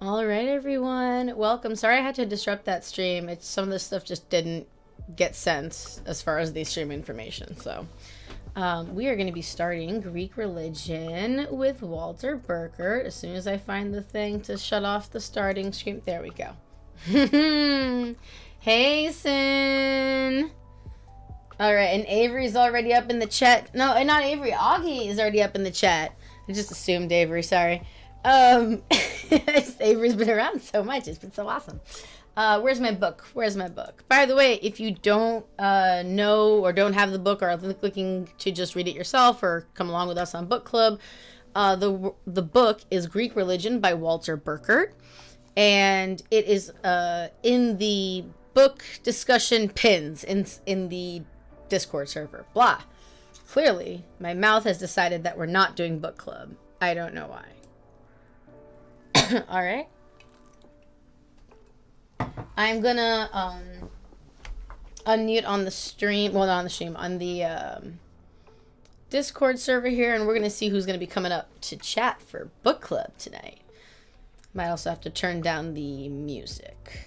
All right, everyone. Welcome. Sorry I had to disrupt that stream. It's some of this stuff just didn't get sent as far as the stream information. So we are going to be starting Greek religion with Walter Burkurt as soon as I find the thing to shut off the starting stream. There we go. Hey, Sin. All right, and Avery's already up in the chat. No, not Avery. Augie is already up in the chat. I just assumed Avery. Sorry. Avery's been around so much. It's been so awesome. Where's my book? By the way, if you don't know or don't have the book or are looking to just read it yourself or come along with us on Book Club, the book is Greek Religion by Walter Burkurt, and it is in the book discussion pins in the Discord server. Blah. Clearly, my mouth has decided that we're not doing Book Club. I don't know why. All right. I'm gonna unmute on the stream. Well, not on the stream. On the Discord server here, and we're gonna see who's gonna be coming up to chat for Book Club tonight. Might also have to turn down the music.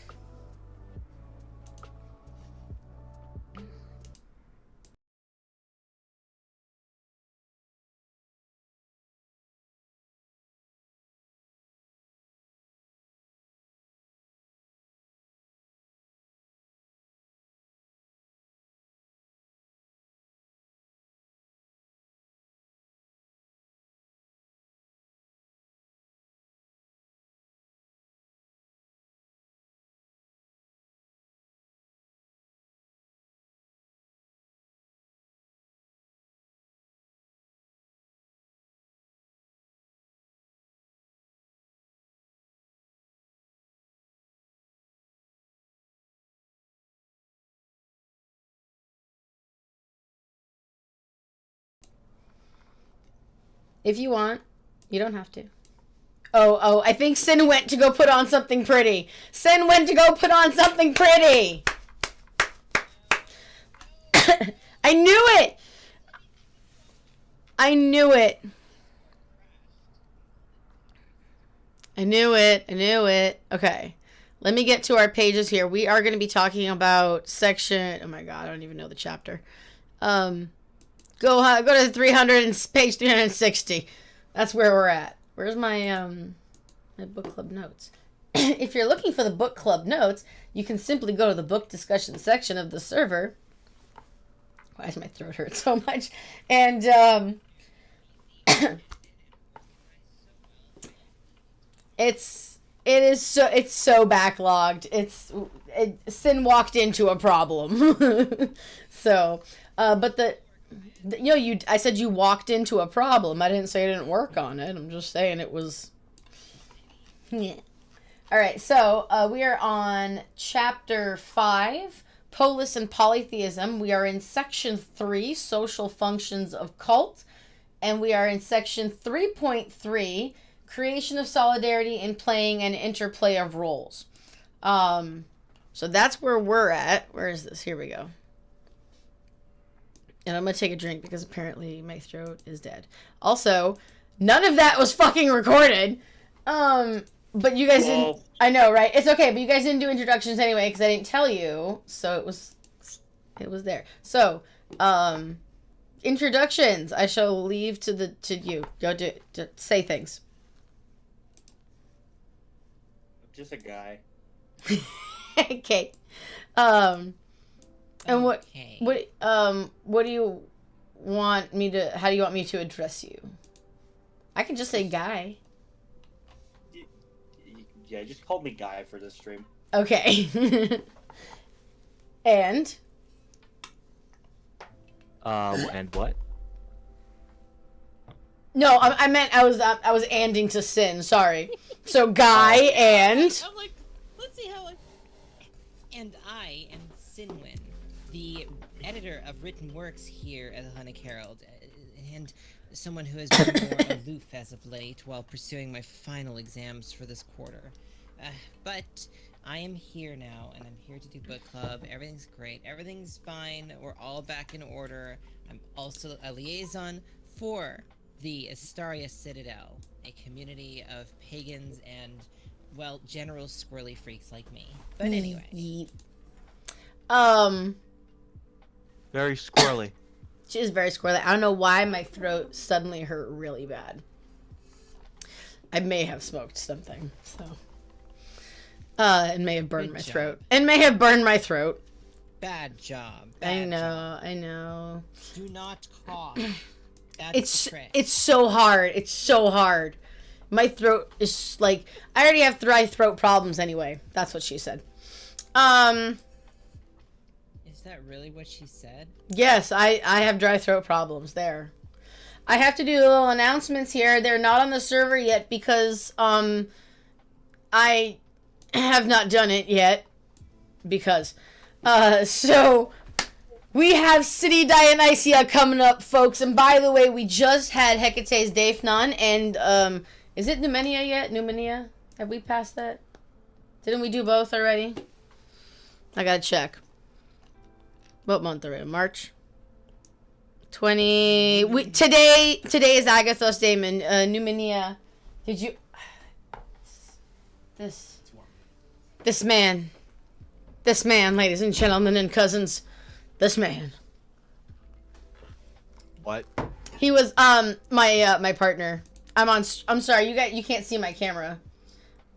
If you want, you don't have to. Oh, I think Sin went to go put on something pretty. Sin went to go put on something pretty. I knew it. I knew it. I knew it. I knew it. Okay. Let me get to our pages here. We are going to be talking about section... Oh my god, I don't even know the chapter. Go to 300 and page 360. That's where we're at. Where's my my book club notes? If you're looking for the book club notes, you can simply go to the book discussion section of the server. Why does my throat hurt so much? And it's so backlogged. Sin walked into a problem. So, but I said you walked into a problem. I didn't say I didn't work on it. I'm just saying it was. Yeah. All right, so we are on chapter 5, Polis and Polytheism. We are in section 3, Social Functions of Cult, and we are in section 3.3, Creation of Solidarity in Playing and Interplay of Roles. So that's where we're at. Where is this? Here we go. And I'm going to take a drink because apparently my throat is dead. Also, none of that was fucking recorded. But you guys didn't... I know, right? It's okay, but you guys didn't do introductions anyway because I didn't tell you. So it was there. So, introductions. I shall leave to you. Go to say things. I'm just a guy. Okay. And what do you want me to... How do you want me to address you? I can just say guy. Yeah, just call me Guy for this stream. Okay. And what? No, I meant I was anding to Sin. Sorry. So Guy and I'm like, let's see how. And I am Sinwin, the editor of written works here at the Hunnic Herald, and someone who has been more aloof as of late while pursuing my final exams for this quarter. But I am here now, and I'm here to do book club. Everything's great. Everything's fine. We're all back in order. I'm also a liaison for the Astaria Citadel, a community of pagans and well, general squirrely freaks like me. But anyway. Yeet. Very squirrely. She is very squirrely. I don't know why my throat suddenly hurt really bad. I may have smoked something, so. It may have burned Good my job. throat. It may have burned my throat. Bad job. I Bad know, job. I know. Do not cough. That's the trick. It's so hard. It's so hard. My throat is like, I already have dry throat problems anyway. That's what she said. Is that really what she said? Yes, I have dry throat problems there. I have to do little announcements here. They're not on the server yet because I have not done it yet because so we have City Dionysia coming up, folks. And by the way, we just had Hecate's Daphnon and is it Numenia yet? Numenia? Have we passed that? Didn't we do both already? I gotta check. What month are we in? March? 20... Today is Agathos Daemon. Numenia. Did you... This man, ladies and gentlemen and cousins. This man. What? He was, my partner. I'm sorry, you can't see my camera.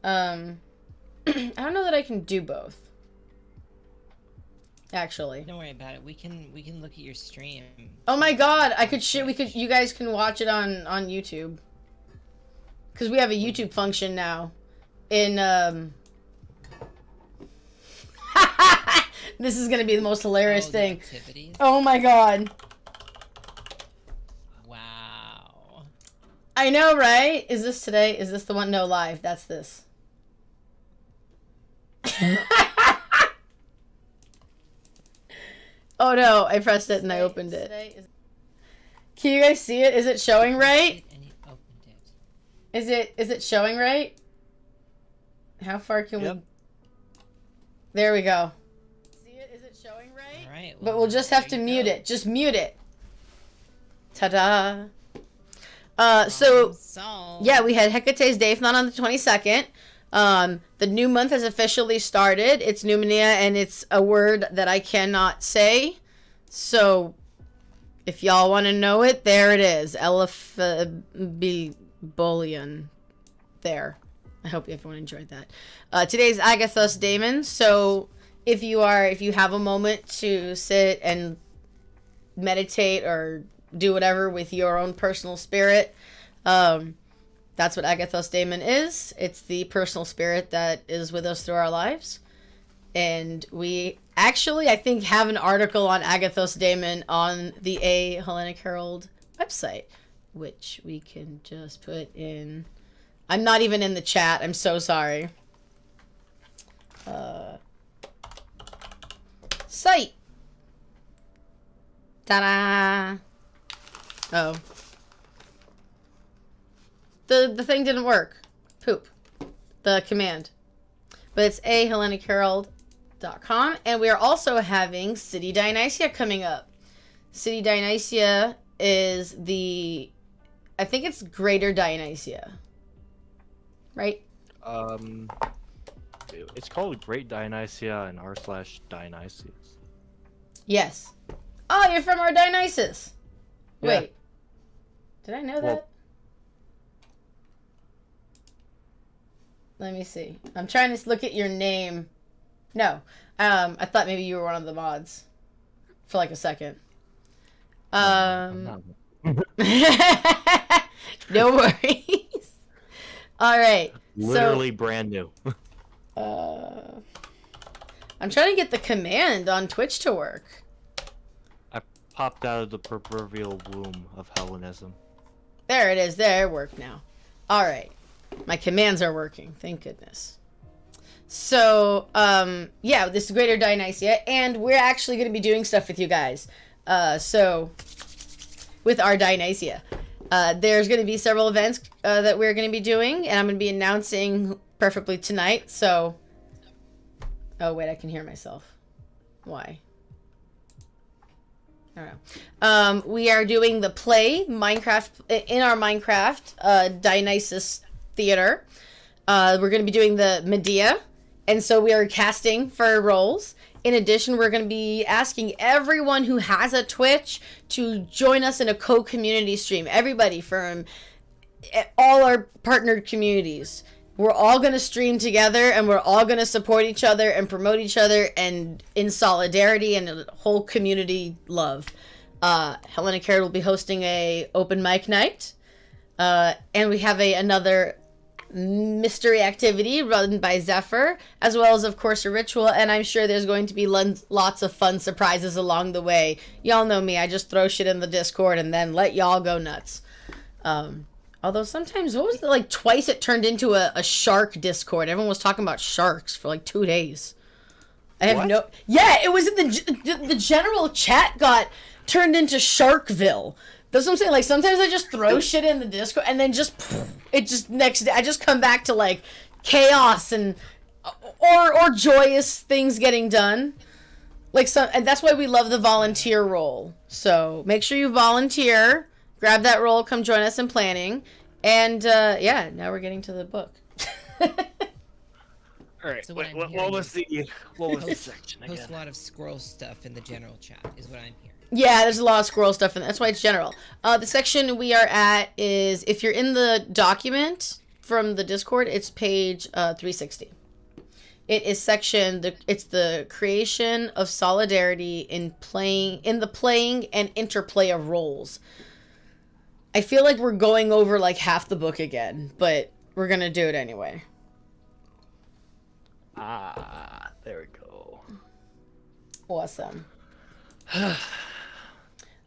I don't know that I can do both. Actually. Don't worry about it. We can look at your stream. Oh my god, you guys can watch it on YouTube. Cause we have a YouTube function now. In, this is gonna be the most hilarious thing. Activities? Oh my god. Wow. I know, right? Is this today? Is this the one? No, live. That's this. Oh no, I pressed it and I opened it. Can you guys see it? Is it showing right? And you opened it. Is it showing right? How far can Yep. we... There we go. See it? Is it showing right? All right. But we'll just have to mute it. Just mute it. Ta-da. So, yeah, we had Hecate's Daphnon on the 22nd. The new month has officially started. It's Numenia, and it's a word that I cannot say. So, if y'all want to know it, there it is. Eliphabolion. There. I hope everyone enjoyed that. Today's Agathos Daemon. So, if you have a moment to sit and meditate or do whatever with your own personal spirit, that's what Agathos Daemon is. It's the personal spirit that is with us through our lives. And we actually, I think, have an article on Agathos Daemon on the A Hellenic Herald website, which we can just put in. I'm not even in the chat. I'm so sorry. Site. Ta-da! Oh. The thing didn't work. Poop. The command. But it's aHellenicherald.com. And we are also having City Dionysia coming up. City Dionysia is the... I think it's Greater Dionysia. Right? It's called Great Dionysia and r/Dionysius. Yes. Oh, you're from our Dionysus. Yeah. Wait. Did I know that? Let me see. I'm trying to look at your name. No. I thought maybe you were one of the mods. For like a second. No. No worries. Alright. Literally brand new. I'm trying to get the command on Twitch to work. I popped out of the proverbial womb of Hellenism. There it is. There, it worked now. Alright. My commands are working. Thank goodness. So, yeah, this is Greater Dionysia, and we're actually going to be doing stuff with you guys. So, with our Dionysia. There's going to be several events that we're going to be doing, and I'm going to be announcing preferably tonight, so... Oh, wait, I can hear myself. Why? I don't know. We are doing the play, Minecraft, in our Minecraft, Dionysus Theater. We're going to be doing the Medea, and so we are casting for roles. In addition, we're going to be asking everyone who has a Twitch to join us in a co-community stream. Everybody from all our partnered communities. We're all going to stream together, and we're all going to support each other and promote each other, and in solidarity and a whole community love. Helen and Karen will be hosting a open mic night, and we have another mystery activity run by Zephyr, as well as, of course, a ritual, and I'm sure there's going to be lots of fun surprises along the way. Y'all know me, I just throw shit in the Discord and then let y'all go nuts. Although sometimes, what was it, like twice it turned into a shark Discord. Everyone was talking about sharks for like 2 days. I have yeah, it was in the general chat got turned into Sharkville. That's what I'm saying. Like, sometimes I just throw shit in the Discord, and then next day I just come back to like chaos and or joyous things getting done. Like, and that's why we love the volunteer role. So make sure you volunteer, grab that role, come join us in planning, and yeah, now we're getting to the book. All right. So What was the section again? Post a lot of squirrel stuff in the general chat is what I'm hearing. Yeah, there's a lot of squirrel stuff in there. That's why it's general. The section we are at is, if you're in the document from the Discord, it's page 360. It is it's the creation of solidarity in the playing and interplay of roles. I feel like we're going over like half the book again, but we're gonna do it anyway. There we go. Awesome.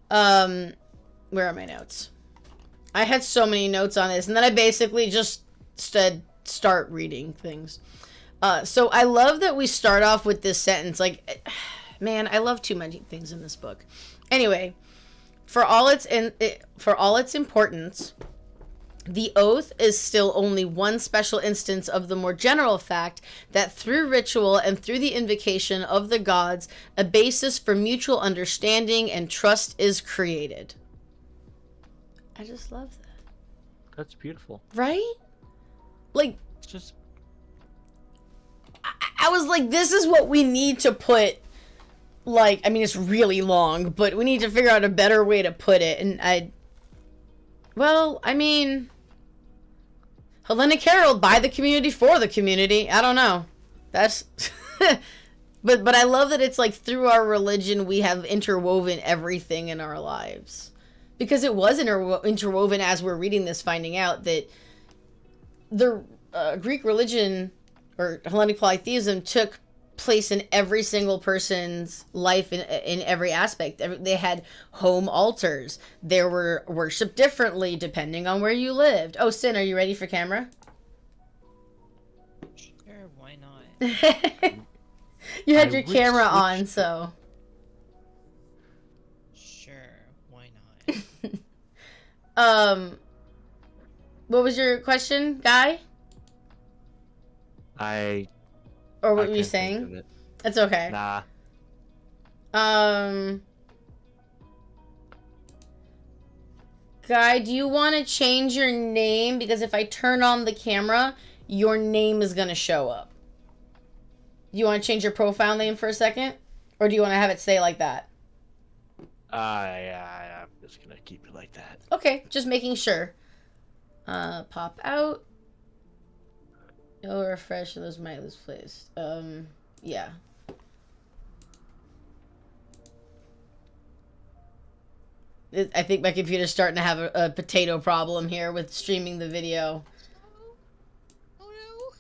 Where are my notes? I had so many notes on this, and then I basically just start reading things. So I love that we start off with this sentence. Like, man, I love too many things in this book. Anyway, for all its importance, the oath is still only one special instance of the more general fact that through ritual and through the invocation of the gods, a basis for mutual understanding and trust is created. I just love that. That's beautiful. Right? Like, It's just I was like, this is what we need to put, like, I mean, it's really long, but we need to figure out a better way to put it, and I mean, Hellenic Herald, by the community, for the community. I don't know. That's... but I love that it's like through our religion we have interwoven everything in our lives. Because it was interwoven as we're reading this, finding out that the Greek religion, or Hellenic polytheism, took place in every single person's life in every aspect. They had home altars. There were worship differently depending on where you lived. Oh, Sin, are you ready for camera? Sure, why not? You had your camera on, so. Sure, why not? What was your question, Guy? Or what were you saying? That's okay. Nah. Guy, do you want to change your name? Because if I turn on the camera, your name is going to show up. You want to change your profile name for a second? Or do you want to have it stay like that? Yeah, I'm just gonna keep it like that. Okay, just making sure. Pop out. No refresh, those might lose place. Yeah. I think my computer's starting to have a potato problem here with streaming the video. Oh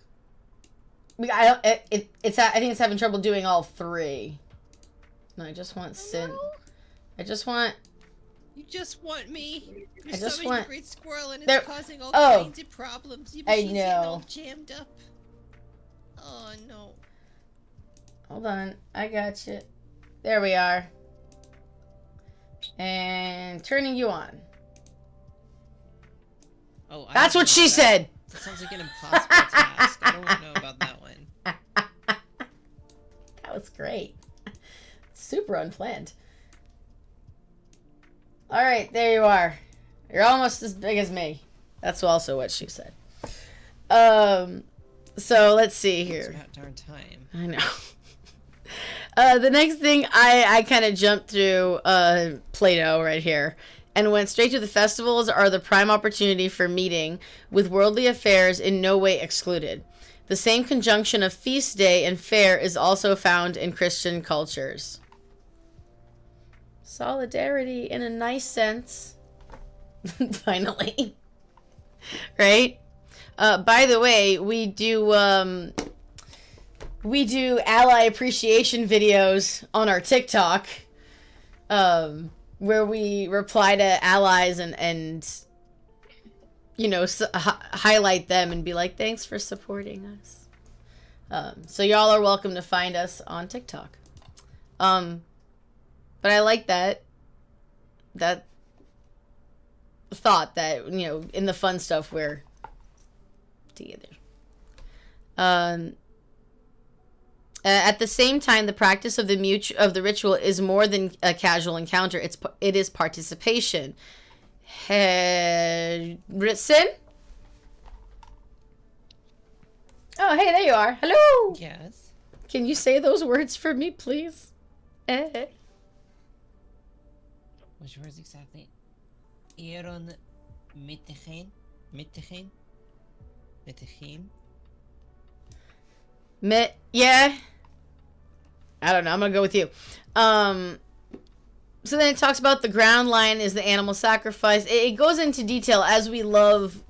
no! I think it's having trouble doing all three. No, I just want Sin. No. I just want. You just want me. You're I just summoning want- the great squirrel and it's There- causing all Oh. kinds of problems. Your I machine's getting all know. jammed up. Oh no. Hold on, I got you. There we are. And turning you on. Oh, That's don't what know. she said. That sounds like an impossible task. I don't know about that one. That was great. Super unplanned. Alright, there you are. You're almost as big as me. That's also what she said. So let's see It's here. about darn time. I know. The next thing I kind of jumped through Plato right here and went straight to the festivals are the prime opportunity for meeting with worldly affairs in no way excluded. The same conjunction of feast day and fair is also found in Christian cultures. Solidarity in a nice sense. Finally. Right? By the way, we do ally appreciation videos on our TikTok, where we reply to allies and you know, highlight them and be like, thanks for supporting us. So y'all are welcome to find us on TikTok. But I like that thought that, you know, in the fun stuff we're together. At the same time, the practice of the ritual is more than a casual encounter. It is participation. Sin? Oh, hey, there you are. Hello. Yes. Can you say those words for me, please? Which words exactly? Eron mittechen? Mittechen? Mittechen? Yeah. I don't know. I'm gonna go with you. So then it talks about the ground line is the animal sacrifice. It goes into detail as we love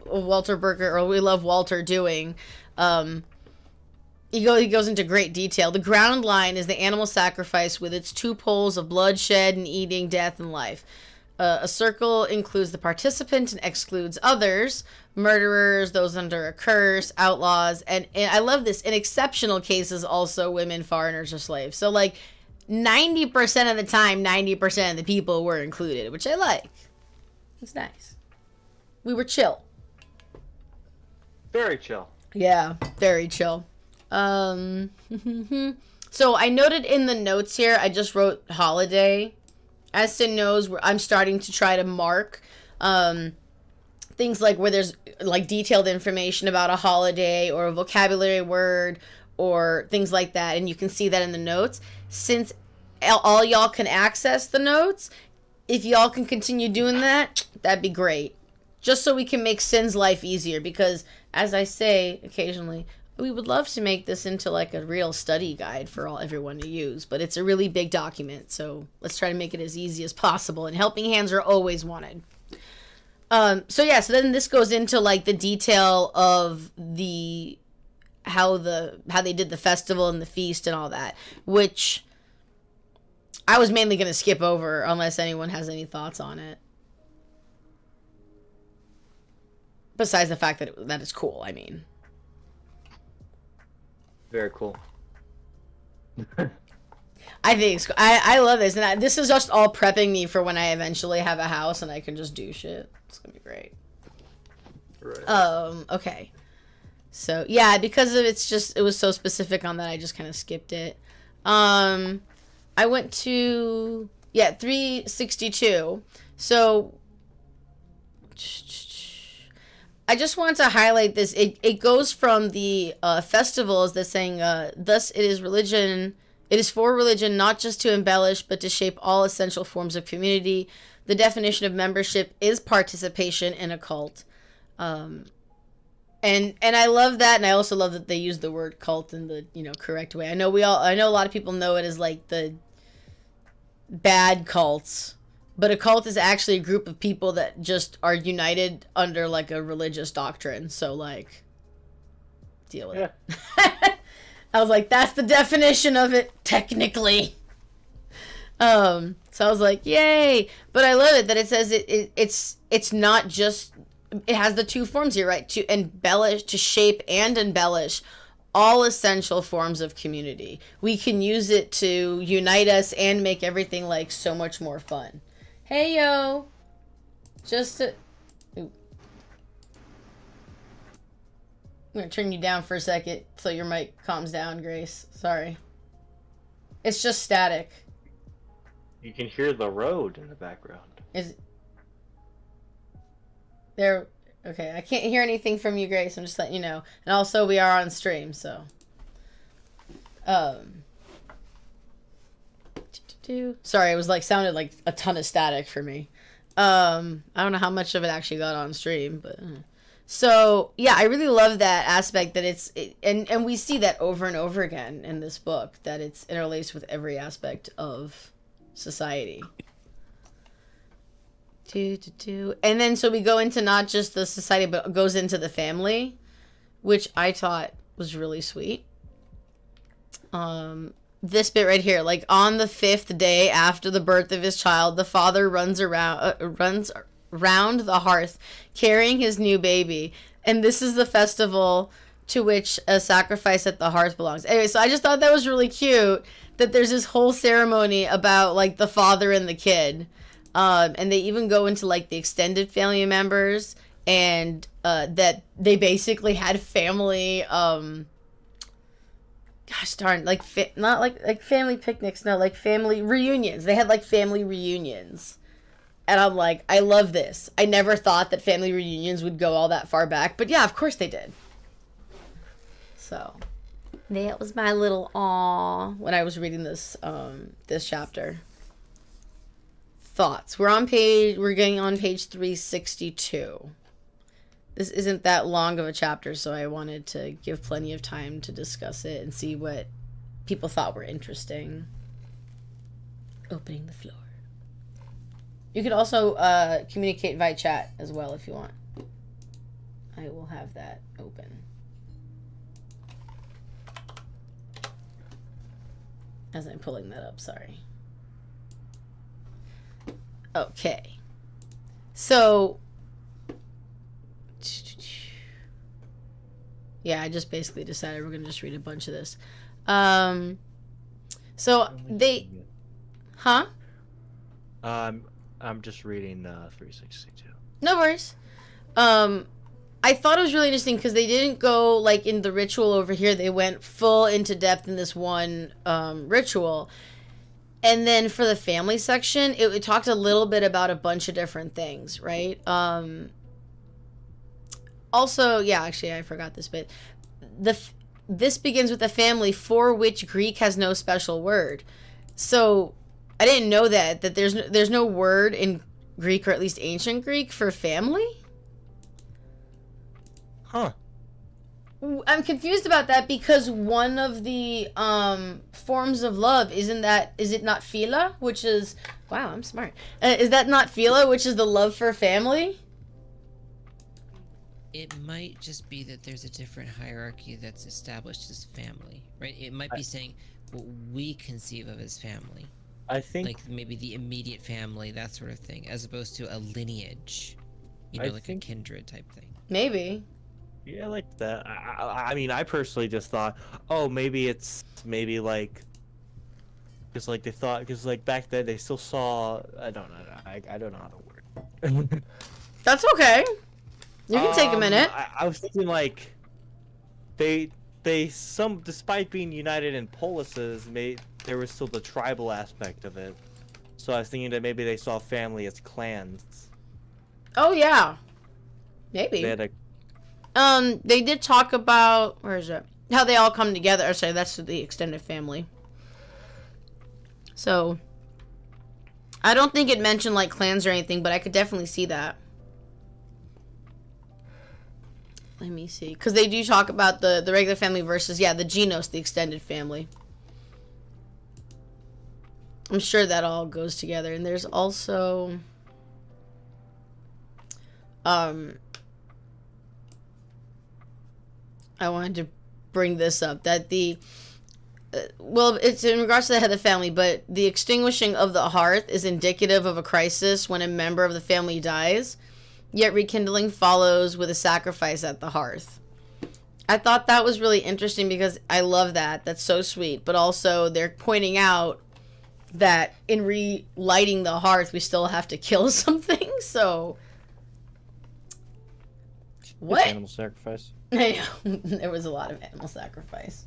Walter Burkurt, or we love Walter doing. He goes into great detail. The ground line is the animal sacrifice with its two poles of bloodshed and eating, death, and life. A circle includes the participant and excludes others, murderers, those under a curse, outlaws, and I love this, in exceptional cases also women, foreigners, or slaves. So like 90% of the time, 90% of the people were included, which I like. It's nice. We were chill. Very chill. Yeah, very chill. So I noted in the notes here, I just wrote holiday. As Sin knows, I'm starting to try to mark things like where there's like detailed information about a holiday or a vocabulary word or things like that, and you can see that in the notes. Since all y'all can access the notes, if y'all can continue doing that, that'd be great. Just so we can make Sin's life easier, because as I say occasionally, we would love to make this into like a real study guide for everyone to use, but it's a really big document, so let's try to make it as easy as possible, and helping hands are always wanted. So then this goes into like the detail of how they did the festival and the feast and all that, which I was mainly going to skip over unless anyone has any thoughts on it. Besides the fact that it's cool, I mean. Very cool. I think it's cool. I love this, and this is just all prepping me for when I eventually have a house and I can just do shit. It's gonna be great. Right. Okay. So yeah, because of it was so specific on that, I just kind of skipped it. I went to 362. So I just want to highlight this. It goes from the festivals that's saying, thus it is religion. It is for religion, not just to embellish, but to shape all essential forms of community. The definition of membership is participation in a cult. And I love that, and I also love that they use the word cult in the correct way. I know a lot of people know it as like the bad cults. But a cult is actually a group of people that just are united under, like, a religious doctrine. So, like, deal with it. I was like, that's the definition of it, technically. So I was like, yay. But I love it that it says it's not just... It has the two forms here, right? To embellish, to shape and embellish all essential forms of community. We can use it to unite us and make everything, like, so much more fun. Hey, yo. I'm going to turn you down for a second so your mic calms down, Grace. Sorry. It's just static. You can hear the road in the background. Is there... Okay, I can't hear anything from you, Grace. I'm just letting you know. And also, we are on stream, so. Sorry, it was like sounded like a ton of static for me. I don't know how much of it actually got on stream, but so yeah, I really love that aspect that and we see that over and over again in this book, that it's interlaced with every aspect of society. And then so we go into not just the society, but goes into the family, which I thought was really sweet. This bit right here, like on the 5th day after the birth of his child, the father runs around the hearth carrying his new baby, and this is the festival to which a sacrifice at the hearth belongs. Anyway, so I just thought that was really cute that there's this whole ceremony about like the father and the kid, and they even go into like the extended family members, and that they basically had family gosh darn, like not like family picnics, no, like family reunions. They had like family reunions. And I'm like, I love this. I never thought that family reunions would go all that far back, but yeah, of course they did. So, that was my little aw when I was reading this this chapter. Thoughts. We're getting on page 362. This isn't that long of a chapter, so I wanted to give plenty of time to discuss it and see what people thought were interesting. Opening the floor. You could also communicate via chat as well if you want. I will have that open. As I'm pulling that up, sorry. Okay. So... yeah, I just basically decided we're going to just read a bunch of this. So they... Huh? I'm just reading 362. No worries. I thought it was really interesting because they didn't go like in the ritual over here. They went full into depth in this one ritual. And then for the family section, it talked a little bit about a bunch of different things, right? Also, yeah, actually, I forgot this bit. This begins with a family for which Greek has no special word. So I didn't know that there's no word in Greek, or at least ancient Greek, for family. Huh. I'm confused about that because one of the forms of love is it not philia, which is wow, I'm smart. Is that not philia, which is the love for family? It might just be that there's a different hierarchy that's established as family, right? It might be saying what we conceive of as family. I think like maybe the immediate family, that sort of thing, as opposed to a lineage, you know, like a kindred type thing. Maybe. Yeah, I like that. I mean, I personally just thought, oh, maybe it's like, because like they thought, because like back then they still saw. I don't know. I don't know how to word. That's okay. You can take a minute. I was thinking like, despite being united in polises, there was still the tribal aspect of it. So I was thinking that maybe they saw family as clans. Oh yeah, maybe. They had they did talk about, where is it? How they all come together. Or sorry, that's the extended family. So I don't think it mentioned like clans or anything, but I could definitely see that. Let me see, because they do talk about the regular family versus, yeah, the genus, the extended family. I'm sure that all goes together. And there's also I wanted to bring this up, that well, it's in regards to the head of the family, but the extinguishing of the hearth is indicative of a crisis when a member of the family dies. Yet rekindling follows with a sacrifice at the hearth. I thought that was really interesting because I love that. That's so sweet. But also they're pointing out that in relighting the hearth, we still have to kill something. So what? Animal sacrifice. I know. There was a lot of animal sacrifice.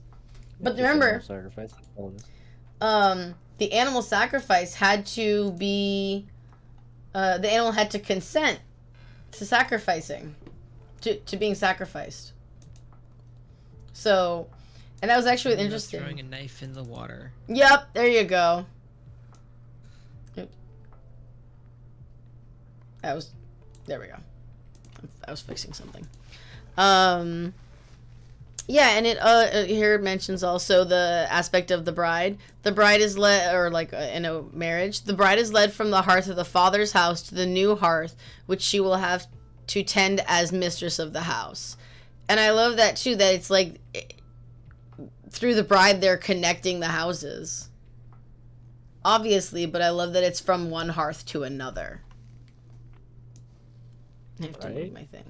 But remember, sacrifice. the animal sacrifice had to be, the animal had to consent to sacrificing. to being sacrificed. So, and that was actually interesting. Throwing a knife in the water. Yep, there you go. There we go. I was fixing something. Yeah, and it here it mentions also the aspect of the bride. The bride is led, or like in a marriage, the bride is led from the hearth of the father's house to the new hearth, which she will have to tend as mistress of the house. And I love that too, that it's like through the bride they're connecting the houses. Obviously, but I love that it's from one hearth to another. I have to move my thing.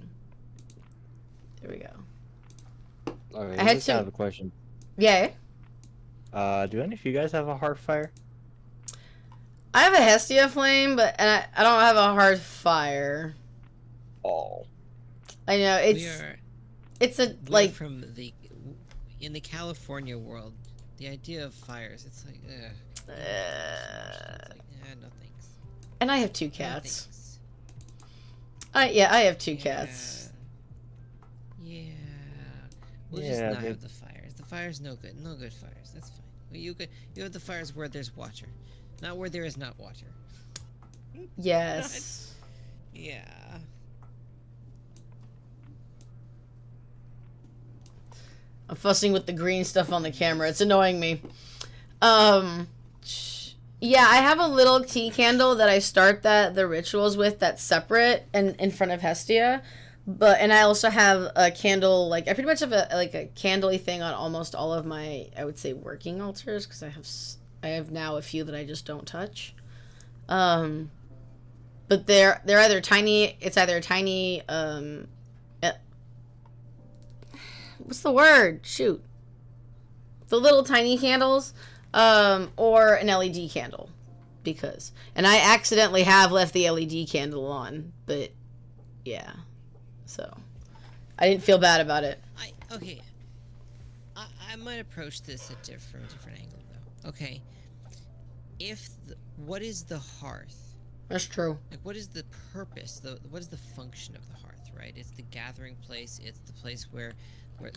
There we go. Okay, I just have a question. Yeah. Do any of you guys have a heart fire? I have a Hestia flame, but I don't have a hearth fire. Oh. I know it's like from in the California world, the idea of fires, it's like it's like, no thanks. And I have 2 cats. No, I have 2 cats. Yeah. We'll just not have the fires. The fires no good. No good fires. That's fine. You have the fires where there's water, not where there is not water. Yes. Yeah. I'm fussing with the green stuff on the camera. It's annoying me. Yeah, I have a little tea candle that I start the rituals with that's separate and in front of Hestia. And I also have a candle, like, I pretty much have a candle-y thing on almost all of my, I would say, working altars, because I have now a few that I just don't touch. But they're either tiny, what's the word? Shoot. The little tiny candles, or an LED candle, and I accidentally have left the LED candle on, but yeah. So, I didn't feel bad about it. I might approach this from a different angle, though. Okay. What is the hearth? That's true. Like, what is the purpose? What is the function of the hearth, right? It's the gathering place. It's the place where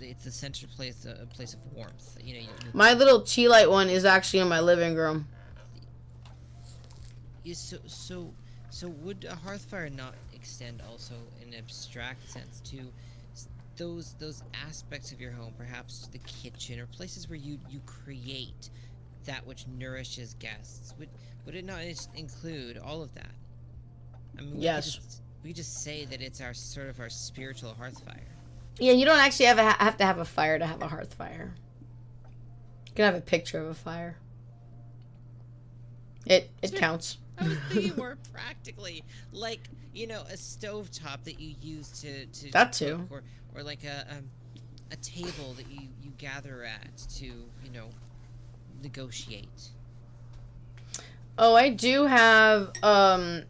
it's the central place, a place of warmth. You know, my little tea light one is actually in my living room. So would a hearth fire not extend also in an abstract sense to those aspects of your home, perhaps the kitchen or places where you create that which nourishes guests? Would it not include all of that? I mean, yes. We could just say that it's our spiritual hearth fire. Yeah, you don't actually have to have a fire to have a hearth fire. You can have a picture of a fire. It counts. I was thinking more practically, like, you know, a stovetop that you use to that too, or like a table that you gather at to, you know, negotiate. Oh, I do have I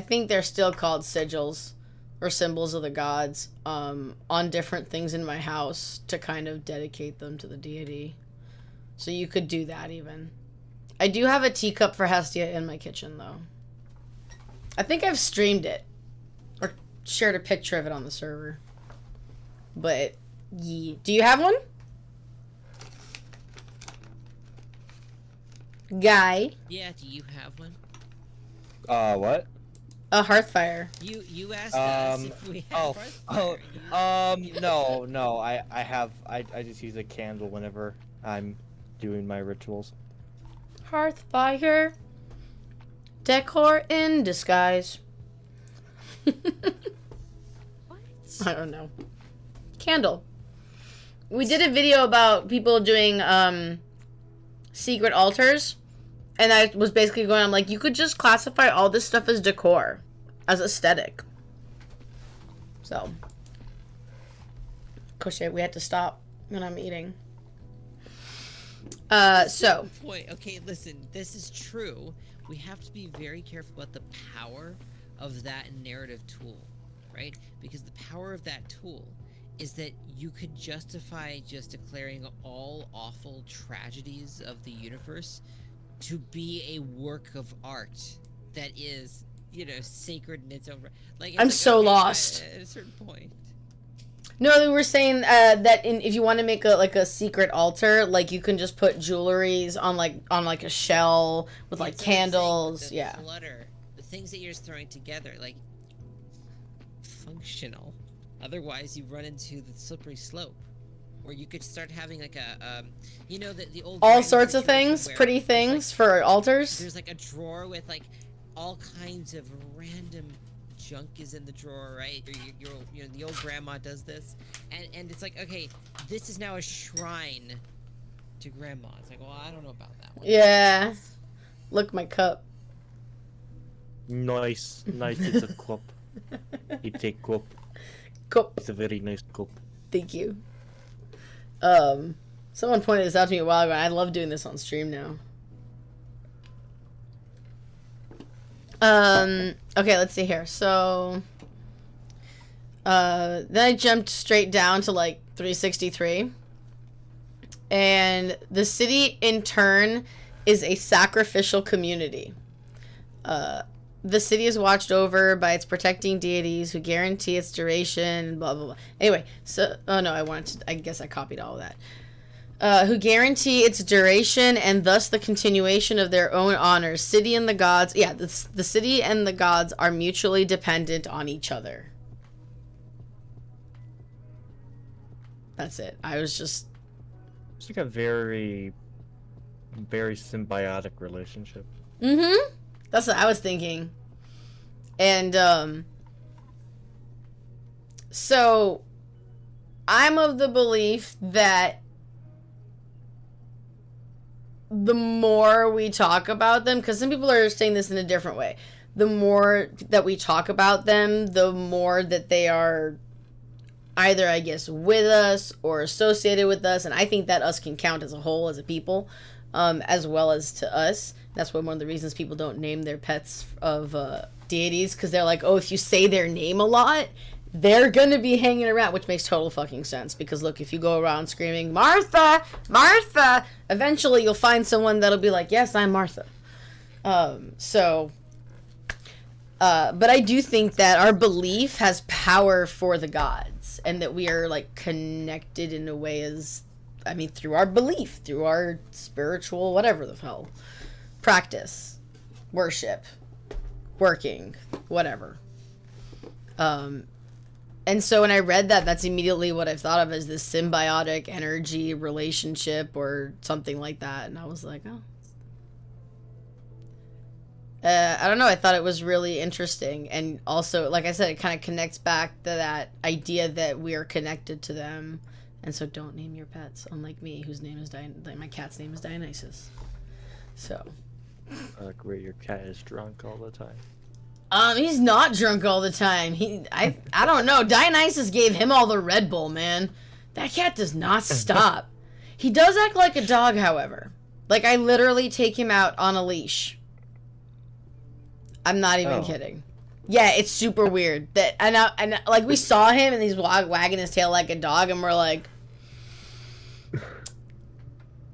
think they're still called sigils or symbols of the gods on different things in my house to kind of dedicate them to the deity. So you could do that even. I do have a teacup for Hestia in my kitchen, though. I think I've streamed it. Or shared a picture of it on the server. But, yeah. Do you have one? Guy? Yeah, do you have one? What? A hearth fire. You asked us if we have hearth fire. No, I just use a candle whenever I'm doing my rituals. Hearth fire. Decor in disguise. What? I don't know. Candle. We did a video about people doing secret altars, and I was basically going, I'm like, you could just classify all this stuff as decor, as aesthetic. So, Koshe, we had to stop when I'm eating. So. Point. Okay, listen, this is true. We have to be very careful about the power of that narrative tool, right? Because the power of that tool is that you could justify just declaring all awful tragedies of the universe to be a work of art that is sacred in its own. Like I'm it's so okay, lost. at a certain point. No, they were saying that if you want to make a secret altar, like you can just put jewelries on like a shell with like That's what I'm saying, candles. the Yeah. clutter, the things that you're just throwing together, like functional. Otherwise, you run into the slippery slope, where you could start having like the old All Brighton sorts of situation things, where pretty there's, like, things for altars. There's like a drawer with like all kinds of random junk is in the drawer, right? Or the old grandma does this, and it's like, okay, this is now a shrine to grandma. It's like, well, I don't know about that one. Yeah. Look, my cup. Nice. It's a cup. It's a cup. Cup. It's a very nice cup. Thank you. Someone pointed this out to me a while ago. I love doing this on stream now. Okay, let's see here. So, then I jumped straight down to like 363. And the city in turn is a sacrificial community. The city is watched over by its protecting deities who guarantee its duration, blah, blah, blah. Anyway, so, oh no, I guess I copied all of that. Who guarantee its duration and thus the continuation of their own honors. City and the gods, the city and the gods are mutually dependent on each other. That's it. I was just... It's like a very, very symbiotic relationship. Mm-hmm. That's what I was thinking. And, so, I'm of the belief that the more we talk about them, because some people are saying this in a different way, the more that we talk about them, the more that they are either, I guess, with us or associated with us, and I think that us can count as a whole, as a people, as well as to us. That's one of the reasons people don't name their pets of deities, because they're like, oh, if you say their name a lot, they're gonna be hanging around, which makes total fucking sense, because look, if you go around screaming, Martha, Martha, eventually you'll find someone that'll be like, yes, I'm Martha. But I do think that our belief has power for the gods, and that we are, like, connected in a way through our belief, through our spiritual, whatever the hell, practice, worship, working, whatever. And so when I read that, that's immediately what I've thought of as this symbiotic energy relationship or something like that. And I was like, oh. I don't know. I thought it was really interesting. And also, like I said, it kind of connects back to that idea that we are connected to them. And so don't name your pets, unlike me, whose name is my cat's name is Dionysus. So. I like where your cat is drunk all the time. He's not drunk all the time. I don't know. Dionysus gave him all the Red Bull, man. That cat does not stop. He does act like a dog, however. Like, I literally take him out on a leash. I'm not even kidding. Yeah, it's super weird. And like, we saw him and he's wagging his tail like a dog, and we're like,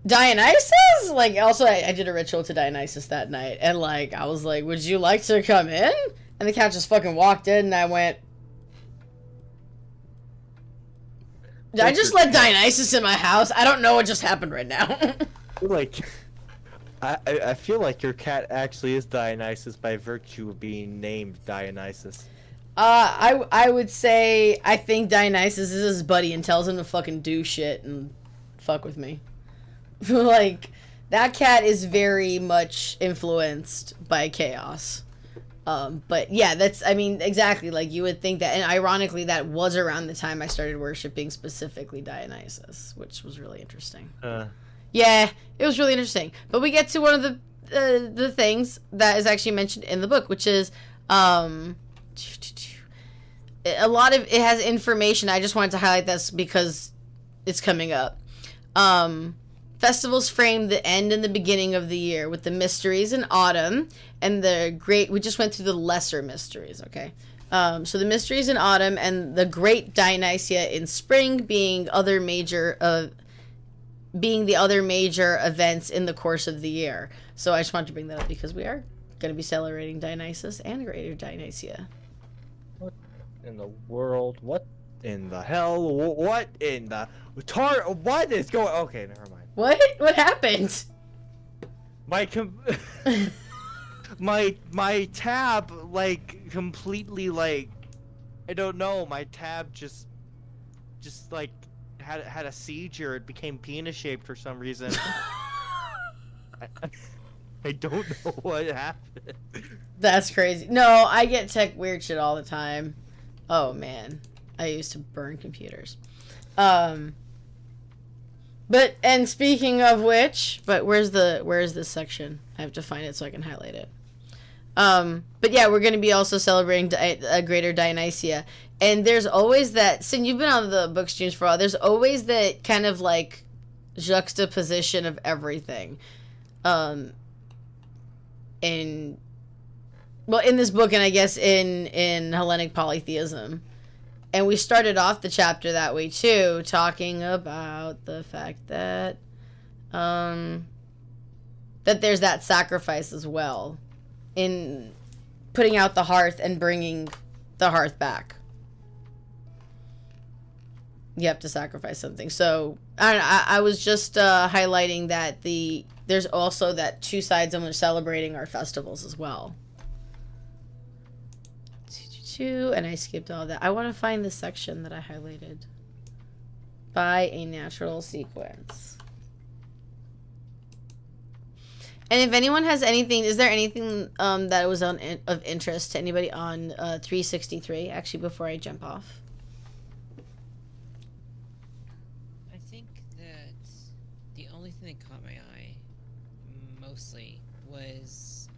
Dionysus? Like, also, I did a ritual to Dionysus that night, and, like, I was like, would you like to come in? And the cat just fucking walked in, and I went, did I just let Dionysus in my house? I don't know what just happened right now. I feel like your cat actually is Dionysus by virtue of being named Dionysus. I would say I think Dionysus is his buddy and tells him to fucking do shit and fuck with me. Like, that cat is very much influenced by chaos. But yeah, exactly, like, you would think that, and ironically, that was around the time I started worshiping specifically Dionysus, which was really interesting. Yeah, it was really interesting. But we get to one of the things that is actually mentioned in the book, which is, a lot of it has information. I just wanted to highlight this because it's coming up. Festivals frame the end and the beginning of the year with the mysteries in autumn and we just went through the lesser mysteries, okay? So the mysteries in autumn and the great Dionysia in spring being the other major events in the course of the year. So I just wanted to bring that up because we are going to be celebrating Dionysus and Greater Dionysia. What in the world? What in the hell? What in the what is going? Okay, never mind. What happened? My tab like completely like I don't know. My tab just like had a seizure. It became penis shaped for some reason. I don't know what happened. That's crazy. No, I get tech weird shit all the time. Oh man, I used to burn computers. And speaking of which, but where's this section? I have to find it so I can highlight it. But yeah, we're going to be also celebrating a Greater Dionysia. And there's always that, Sin, you've been on the book streams for a while, there's always that kind of like juxtaposition of everything. In this book, and I guess in Hellenic polytheism. And we started off the chapter that way too, talking about the fact that that there's that sacrifice as well in putting out the hearth and bringing the hearth back. You have to sacrifice something. So I was just highlighting that there's also that two sides and we're celebrating our festivals as well. And I skipped all that. I want to find the section that I highlighted. By a natural sequence. And if anyone has anything, is there anything that was of interest to anybody on 363? Actually, before I jump off. I think that the only thing that caught my eye mostly was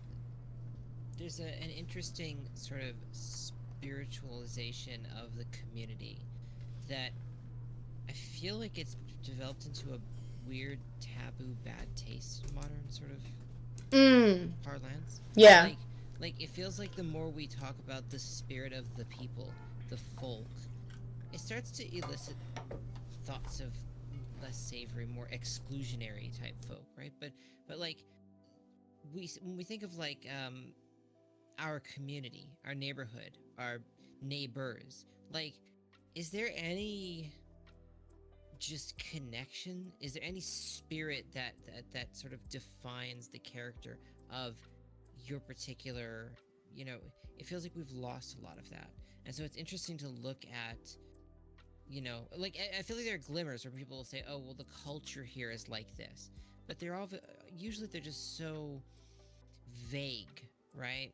there's an interesting sort of spiritualization of the community that I feel like it's developed into a weird taboo bad taste modern sort of parlance. Yeah. Like it feels like the more we talk about the spirit of the people, the folk, it starts to elicit thoughts of less savory, more exclusionary type folk, right? But like when we think of like our community, our neighborhood, our neighbors, like is there any just connection? Is there any spirit that sort of defines the character of your particular, it feels like we've lost a lot of that. And so it's interesting to look at, like I feel like there are glimmers where people will say, oh, well, the culture here is like this, but they're all, usually they're just so vague, right?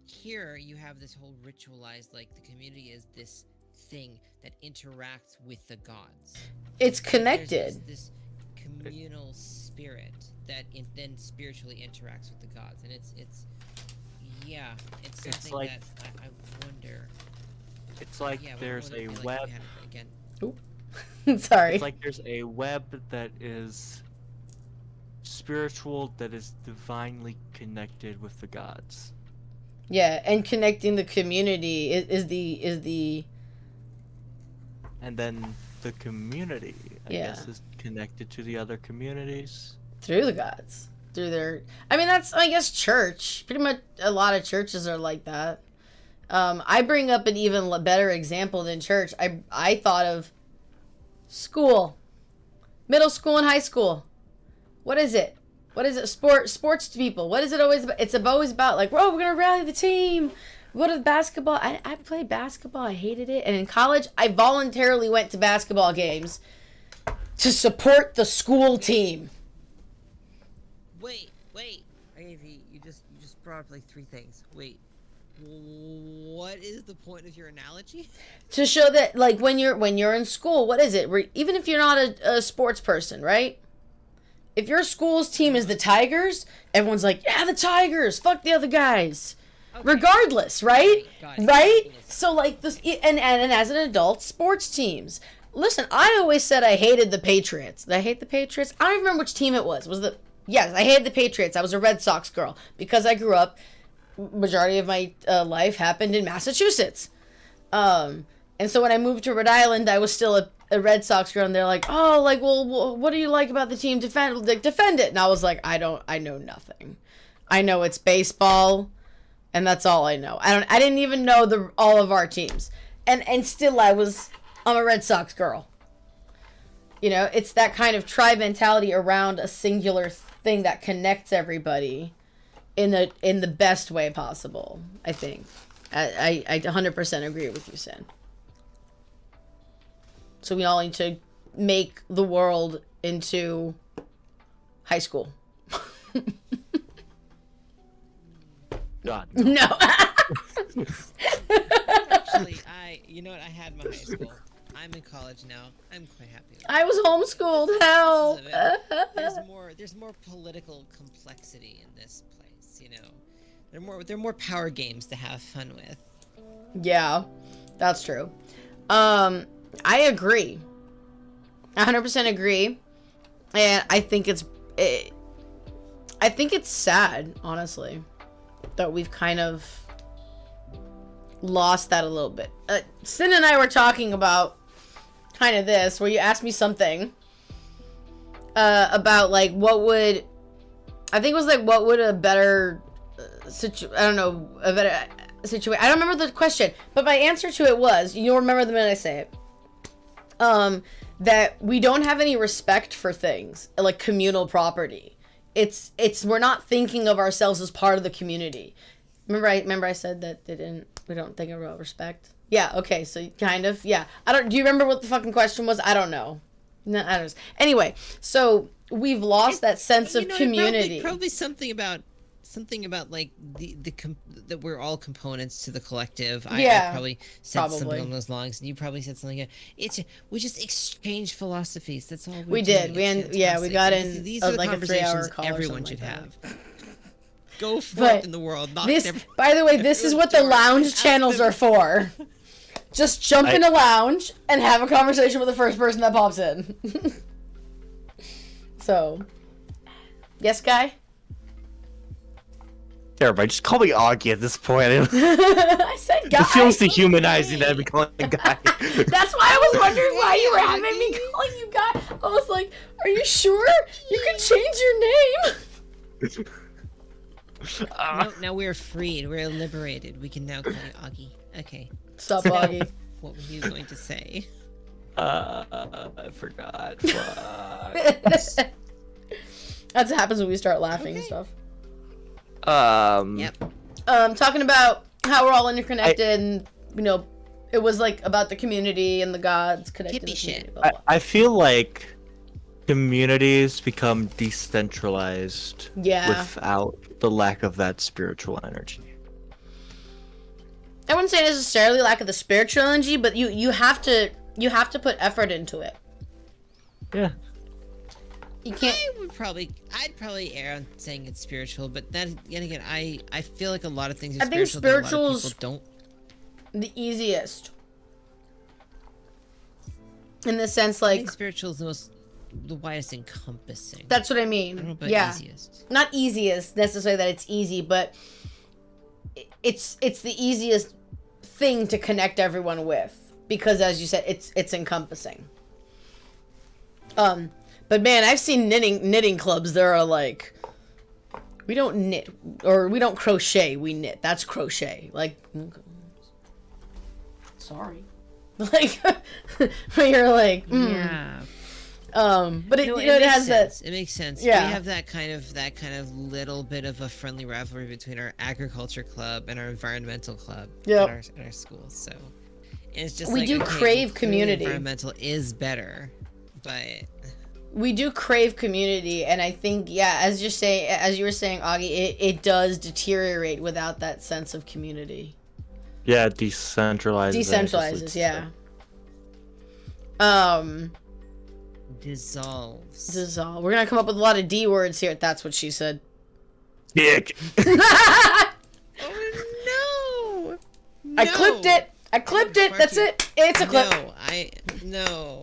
Here you have this whole ritualized, like the community is this thing that interacts with the gods. It's connected. There's this communal spirit that then spiritually interacts with the gods, and it's something like, that I wonder. It's like there's a web. Again. Oop. Sorry. It's like there's a web that is spiritual, that is divinely connected with the gods. Yeah, and connecting the community is the and then the community, I guess, is connected to the other communities through the gods, through their. I mean, that's, I guess, church. Pretty much, a lot of churches are like that. I bring up an even better example than church. I thought of school, middle school and high school. What is it? What is it? Sports people. What is it always about? It's always about like, whoa, we're gonna rally the team. Go to basketball. I played basketball. I hated it. And in college, I voluntarily went to basketball games to support the school team. Wait. You just brought up like three things. Wait. What is the point of your analogy? To show that, like, when you're in school, what is it? Even if you're not a sports person, right? If your school's team is the Tigers, everyone's like, yeah, the Tigers, fuck the other guys. Okay. Regardless, right? Right? So, like, this, and as an adult, sports teams. Listen, I always said I hated the Patriots. Did I hate the Patriots? I don't remember which team it was. Yes, I hated the Patriots. I was a Red Sox girl because I grew up, majority of my life happened in Massachusetts. And so when I moved to Rhode Island, I was still a Red Sox girl, and they're like, oh, like, well, what do you like about the team? Defend it. And I was like, I know nothing. I know it's baseball, and that's all I know. I didn't even know all of our teams. And still I'm a Red Sox girl. You know, it's that kind of tribe mentality around a singular thing that connects everybody in the best way possible, I think. I 100% agree with you, Sin. So we all need to make the world into high school. God. No. Actually, you know what? I had my high school. I'm in college now. I'm quite happy with it. I was homeschooled. Hell. There's more political complexity in this place, you know. There are more power games to have fun with. Yeah, that's true. I agree. 100% agree. And I think it's sad, honestly, that we've kind of lost that a little bit. Sin and I were talking about kind of this, where you asked me something about like what would a better I don't remember the question, but my answer to it was, you'll remember the minute I say it, that we don't have any respect for things like communal property. It's we're not thinking of ourselves as part of the community. Remember I said that we don't think about respect. Yeah, okay, so kind of, yeah. Do you remember what the fucking question was? I don't know. No, I don't know. Anyway, so we've lost that sense of community. Probably something about like that we're all components to the collective. I probably said something along those lines, and you probably said something. We just exchange philosophies. That's all we did. We got in. These are the like conversations everyone should have. Go forth in the world. By the way, this is what the lounge channels are for. Just jump in a lounge and have a conversation with the first person that pops in. So, yes, Guy? Terrible. Just call me Augie at this point. I said Guy. It feels dehumanizing that I'm calling a Guy. That's why I was wondering why you were having me calling you Guy. I was like, are you sure? You can change your name. Now we're freed. We're liberated. We can now call you Augie. Okay. Sup, Augie? What were you going to say? I forgot. Fuck. That's what happens when we start laughing and stuff. Yep. Talking about how we're all interconnected, and it was like about the community and the gods connected. Hippie shit. Blah, blah. I feel like communities become decentralized without the lack of that spiritual energy. I wouldn't say necessarily lack of the spiritual energy, but you have to put effort into it. Yeah. You can't. I'd probably err on saying it's spiritual, but then again, I feel like a lot of things are I think spiritual. That a lot of people don't. The easiest. In the sense, I like, think spiritual is the widest encompassing. That's what I mean. I don't know about easiest. Not easiest necessarily that it's easy, but it's the easiest thing to connect everyone with, because as you said, it's encompassing. But man, I've seen knitting clubs that are like, we don't knit, or we don't crochet, we knit. That's crochet. Like, sorry. Like, when you're like, yeah. But it has sense. that. It makes sense. Yeah. We have that kind of little bit of a friendly rivalry between our agriculture club and our environmental club in our schools. So, and it's just we do crave community. Environmental is better, but we do crave community, and I think as you were saying, Augie, it does deteriorate without that sense of community. Yeah, decentralizes. Yeah. Dissolves. We're gonna come up with a lot of D words here. That's what she said. Dick. Oh no! I clipped it. That's it. It's a clip. No.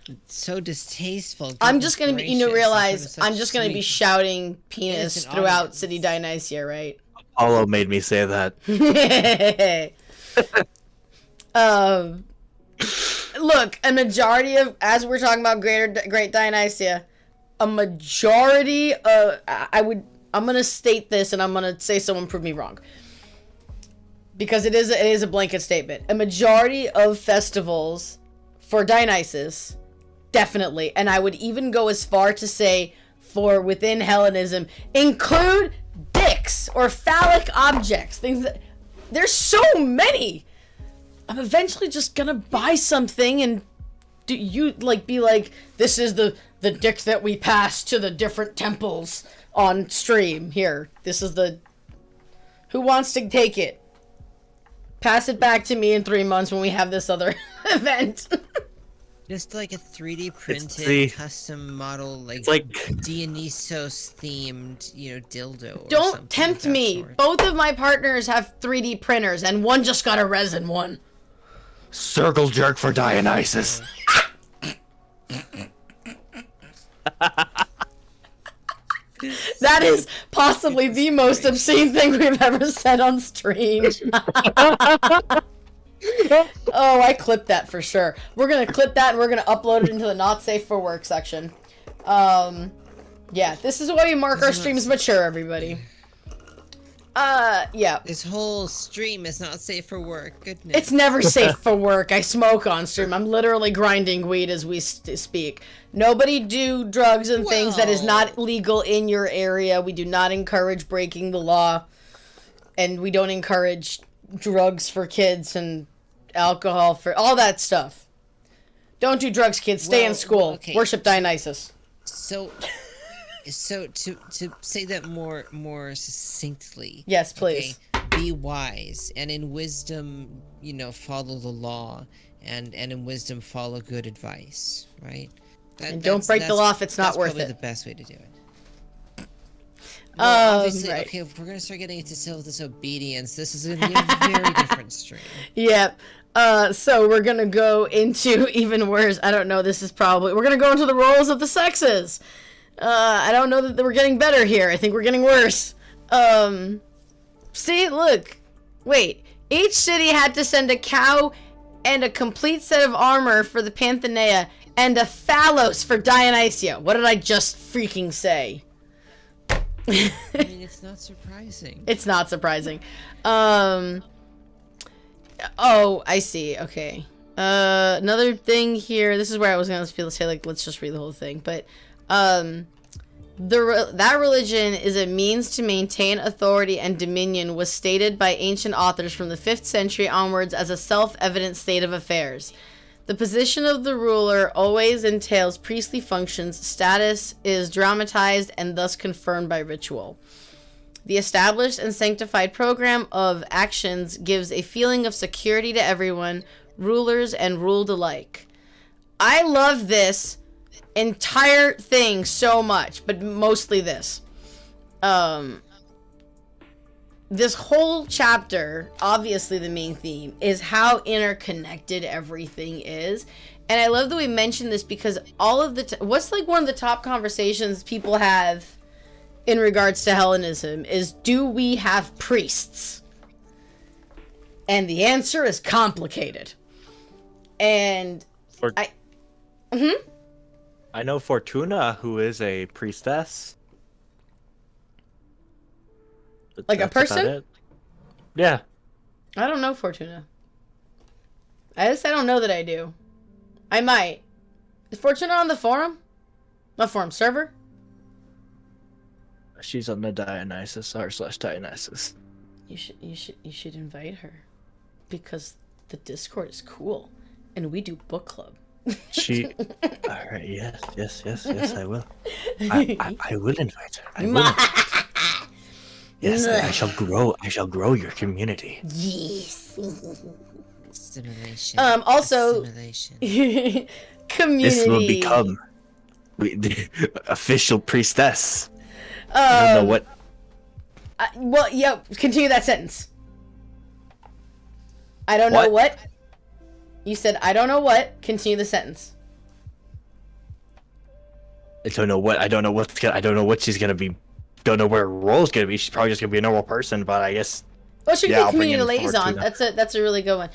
It's so distasteful. I'm just gonna be. Realize I'm just gonna be shouting penis throughout City Dionysia, right? Apollo made me say that. Look, a majority of, as we're talking about Great Dionysia, a majority of, I would I'm gonna state this, and I'm gonna say someone prove me wrong. Because it is a blanket statement. A majority of festivals for Dionysus, definitely, and I would even go as far to say for within Hellenism, include dicks or phallic objects. Things that there's so many. I'm eventually just gonna buy something and do you like be like, this is the dick that we pass to the different temples on stream. Here, this is the. Who wants to take it? Pass it back to me in 3 months when we have this other event. Just like a 3D printed custom model, like Dionysos themed, dildo. Don't tempt me. Both of my partners have 3D printers, and one just got a resin one. Circle jerk for Dionysus. That is possibly the most obscene thing we've ever said on stream. Oh, I clipped that for sure. We're gonna clip that and we're gonna upload it into the not safe for work section. Yeah, this is why we mark our streams mature, everybody. Yeah. This whole stream is not safe for work. Goodness. It's never safe for work. I smoke on stream. I'm literally grinding weed as we speak. Nobody do drugs and things that is not legal in your area. We do not encourage breaking the law. And we don't encourage drugs for kids and alcohol for all that stuff. Don't do drugs, kids. Stay in school. Okay. Worship Dionysus. So to say that more succinctly. Yes, please. Okay, be wise, and in wisdom, follow the law, and in wisdom follow good advice, right? And don't break the law if it's not worth it. That's probably the best way to do it. Well, obviously, right. okay, if we're gonna start getting into civil disobedience, this is gonna be a very different stream. Yep. So we're gonna go into even worse. I don't know. We're gonna go into the roles of the sexes. I don't know that we're getting better here. I think we're getting worse. See, look. Wait. Each city had to send a cow and a complete set of armor for the Pantheia and a phallos for Dionysia. What did I just freaking say? I mean, it's not surprising. It's not surprising. Oh, I see. Okay. Another thing here. This is where I was going to say, like, let's just read the whole thing. But, that religion is a means to maintain authority and dominion was stated by ancient authors from the 5th century onwards as a self-evident state of affairs. The position of the ruler always entails priestly functions. Status is dramatized and thus confirmed by ritual. The established and sanctified program of actions gives a feeling of security to everyone, rulers and ruled alike. I love this entire thing so much, but mostly this. This whole chapter, obviously the main theme, is how interconnected everything is. And I love that we mentioned this because all of the... what's like one of the top conversations people have in regards to Hellenism is, do we have priests? And the answer is complicated. And I know Fortuna, who is a priestess. But like a that's about person? it. Yeah. I don't know Fortuna. I don't know that I do. I might. Is Fortuna on the forum? What forum? Server? She's on the Dionysus /Dionysus. You should invite her. Because the Discord is cool. And we do book club. Alright, yes, I will. I will invite her. I will invite her. Yes, I shall grow your community. Yes. Assimilation. Also, Assimilation. Community. This will become the official priestess. I don't know what. Well, yeah, continue that sentence. I don't know what. You said, I don't know what. Continue the sentence. I don't know what she's gonna be. Don't know where her role's gonna be. She's probably just gonna be a normal person, but I guess. Well, she could be community I'll liaison. That's a really good one.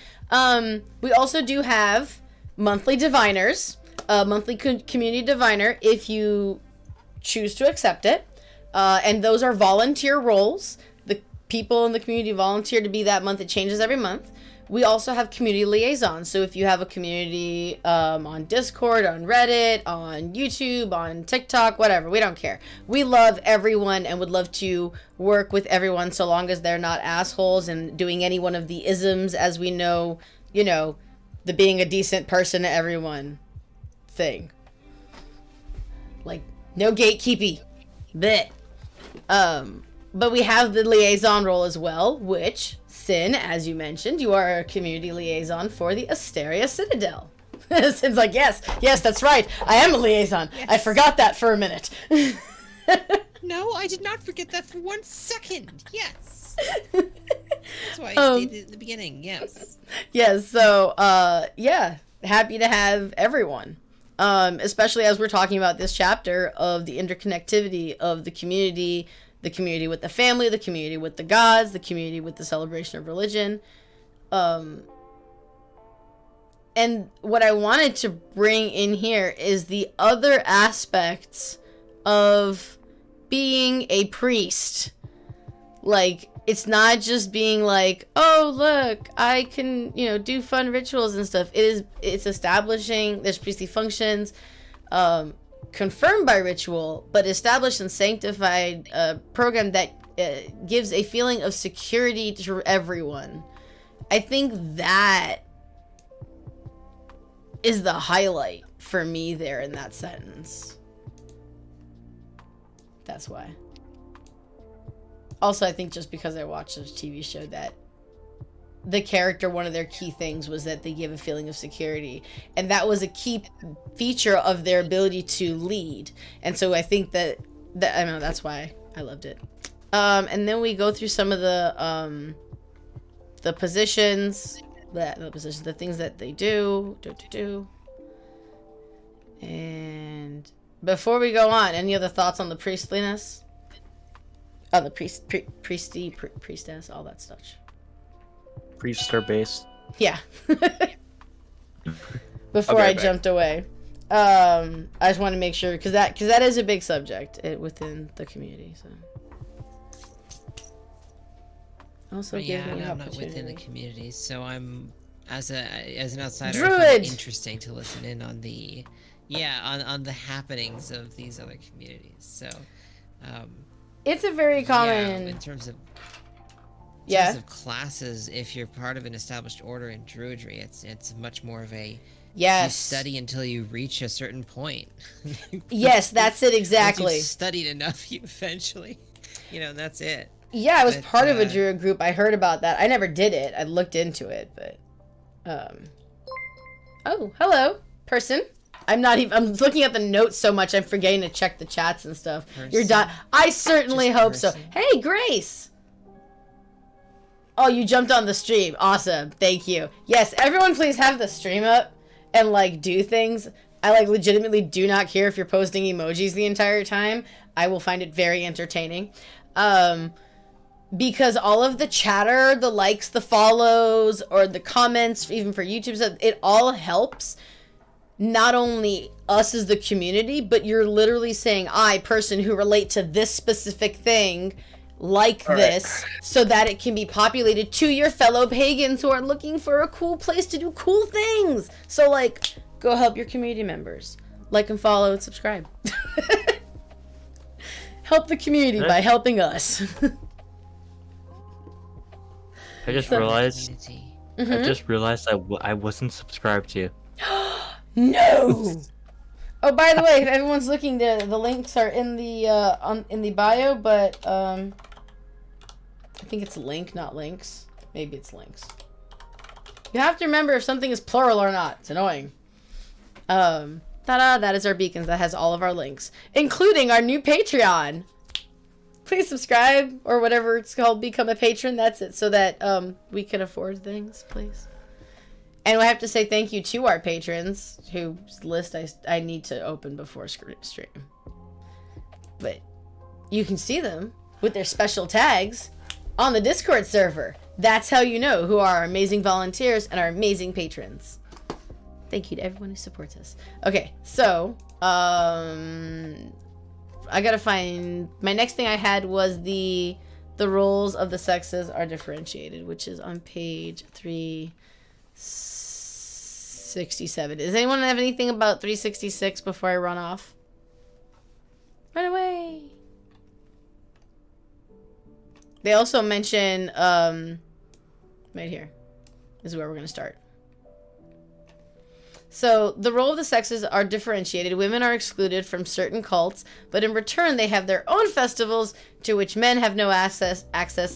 We also do have monthly diviners, monthly community diviner if you choose to accept it. And those are volunteer roles. The people in the community volunteer to be that month. It changes every month. We also have community liaisons. So if you have a community on Discord, on Reddit, on YouTube, on TikTok, whatever, we don't care. We love everyone and would love to work with everyone so long as they're not assholes and doing any one of the isms, as we know, you know, the being a decent person to everyone thing. Like, no gatekeepy. Bleh. But we have the liaison role as well, which, Sin, as you mentioned, you are a community liaison for the Asteria Citadel. Sin's like, yes, that's right. I am a liaison. Yes. I forgot that for a minute. No, I did not forget that for 1 second. Yes. That's why I stated at the beginning, yes. Yes, so, yeah, happy to have everyone. Especially as we're talking about this chapter of the interconnectivity of the community with the family, the community with the gods, the community with the celebration of religion. And what I wanted to bring in here is the other aspects of being a priest. Like, it's not just being like, oh, look, I can, you know, do fun rituals and stuff. It's establishing, there's priestly functions, confirmed by ritual, but established and sanctified program that gives a feeling of security to everyone. I think that is the highlight for me there in that sentence. That's why. Also, I think just because I watched this TV show that the character, one of their key things was that they give a feeling of security. And that was a key feature of their ability to lead. And so I think that I know that's why I loved it. And then we go through some of the positions, the things that they do. And before we go on, any other thoughts on the priestliness? On the priestess, all that stuff. Priests are based. Yeah. Before I jumped away, I just want to make sure because that is a big subject within the community. So. Also, I'm not within the community, so I'm as an outsider. Druid! I find it interesting to listen in on the on the happenings of these other communities. So. It's a very common... in terms of classes, if you're part of an established order in Druidry, it's much more of a... Yes. You study until you reach a certain point. Yes, that's it exactly. Once you've studied enough, you eventually... that's it. Yeah, I was part of a Druid group. I heard about that. I never did it. I looked into it, but... Oh, hello, person. I'm looking at the notes so much I'm forgetting to check the chats and stuff. I certainly hope so. Hey, Grace! Oh, you jumped on the stream. Awesome. Thank you. Yes, everyone please have the stream up and, do things. I, legitimately do not care if you're posting emojis the entire time. I will find it very entertaining. Because all of the chatter, the likes, the follows, or the comments, even for YouTube stuff, it all helps. Not only us as the community, but you're literally saying, I, person who relate to this specific thing, this, so that it can be populated to your fellow pagans who are looking for a cool place to do cool things. So, go help your community members. Like and follow and subscribe. Help the community by helping us. I just realized I wasn't subscribed to you. No. Oh, by the way, if everyone's looking, the links are in the in the bio, but I think it's link, not links. Maybe it's links. You have to remember if something is plural or not. It's annoying. Ta-da! That is our beacons. That has all of our links, including our new Patreon. Please subscribe or whatever it's called. Become a patron. That's it. So that we can afford things, please. And I have to say thank you to our patrons, whose list I need to open before stream. But you can see them with their special tags on the Discord server. That's how you know who are our amazing volunteers and our amazing patrons. Thank you to everyone who supports us. Okay, so, I gotta find my next thing I had was the roles of the sexes are differentiated, which is on page 367. Does anyone have anything about 366 before I run off? Run away. They also mention right here. This is where we're gonna start. So, the role of the sexes are differentiated. Women are excluded from certain cults, but in return, they have their own festivals to which men have no access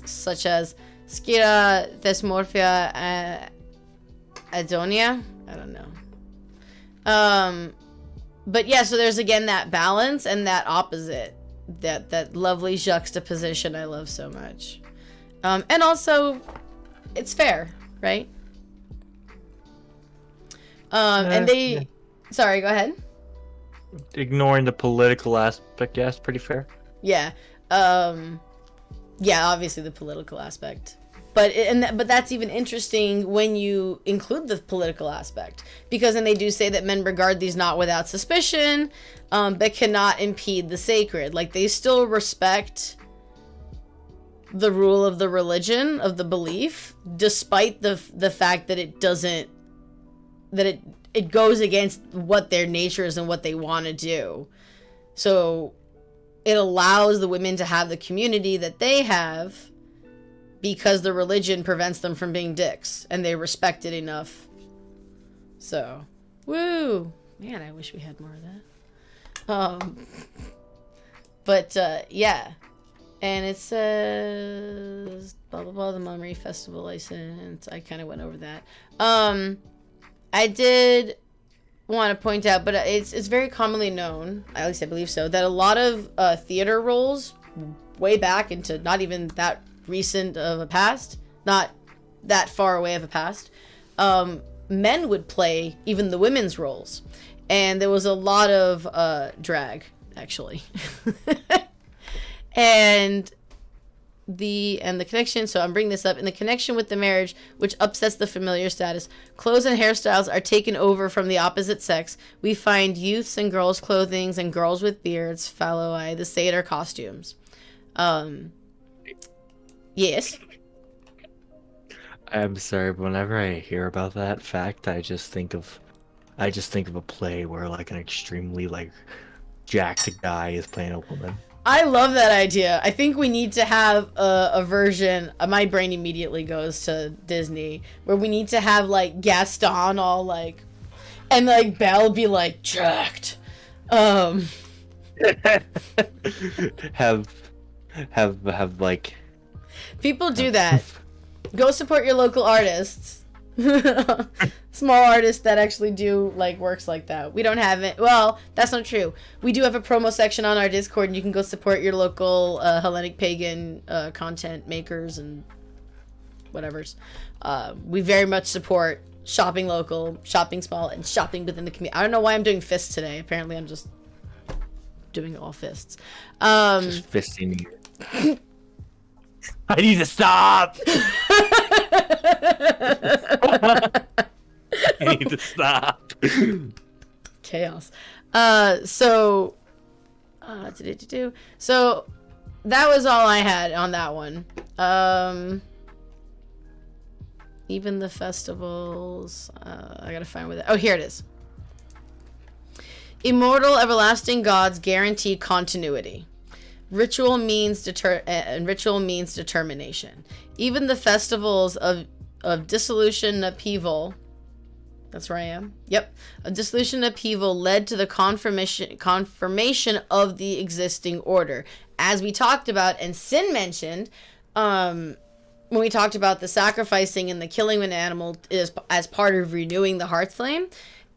such as Skira, Thesmorphia, Adonia. I don't know. But yeah, so there's again that balance and that opposite. That lovely juxtaposition I love so much. And also, it's fair, right? And they... Yeah. Sorry, go ahead. Ignoring the political aspect, yeah, it's pretty fair. Yeah. Yeah, obviously the political aspect. But that's even interesting when you include the political aspect. Because then they do say that men regard these not without suspicion, but cannot impede the sacred. Like, they still respect the rule of the religion, of the belief, despite the fact that it doesn't... that it goes against what their nature is and what they want to do. So it allows the women to have the community that they have because the religion prevents them from being dicks and they respect it enough. So, woo! Man, I wish we had more of that. But yeah. And it says blah blah blah, the Mummery Festival license. I kind of went over that. I did want to point out, but it's very commonly known, at least I believe so, that a lot of theater roles way back into not even that recent of a past, not that far away of a past, men would play even the women's roles. And there was a lot of drag, actually. And the connection, so I'm bringing this up, in the connection with the marriage, which upsets the familiar status, clothes and hairstyles are taken over from the opposite sex. We find youths and girls' clothings and girls with beards, phalloi, the Seder costumes. Yes. I'm sorry, but whenever I hear about that fact, I just think of a play where like an extremely like jacked guy is playing a woman. I love that idea. I think we need to have a version. My brain immediately goes to Disney, where we need to have like Gaston all like, and like Belle be like jacked. Have like. People do that. Go support your local artists. Small artists that actually do like works like that. We don't have it. Well, that's not true. We do have a promo section on our Discord, and you can go support your local Hellenic Pagan content makers and whatevers. We very much support shopping local, shopping small, and shopping within the community. I don't know why I'm doing fists today. Apparently, I'm just doing all fists. Just fisting you. I need to stop. I need to stop. Chaos. So that was all I had on that one. Even the festivals. I gotta find where that. Oh, here it is. Immortal, everlasting gods guarantee continuity. Ritual means determination. Even the festivals of dissolution and upheaval. That's where I am. Yep. A dissolution and upheaval led to the confirmation of the existing order. As we talked about, and Sin mentioned, when we talked about the sacrificing and the killing of an animal is as part of renewing the hearth flame.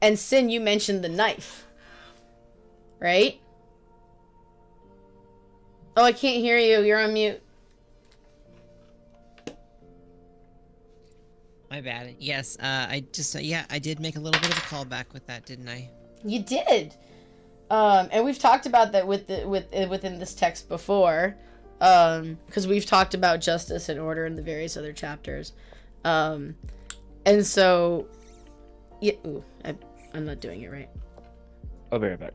And Sin, you mentioned the knife. Right? Oh, I can't hear you. You're on mute. My bad. Yes, I did make a little bit of a callback with that, didn't I? You did. And we've talked about that within this text before, because we've talked about justice and order in the various other chapters. And so, yeah, I'm not doing it right. I'll be right back.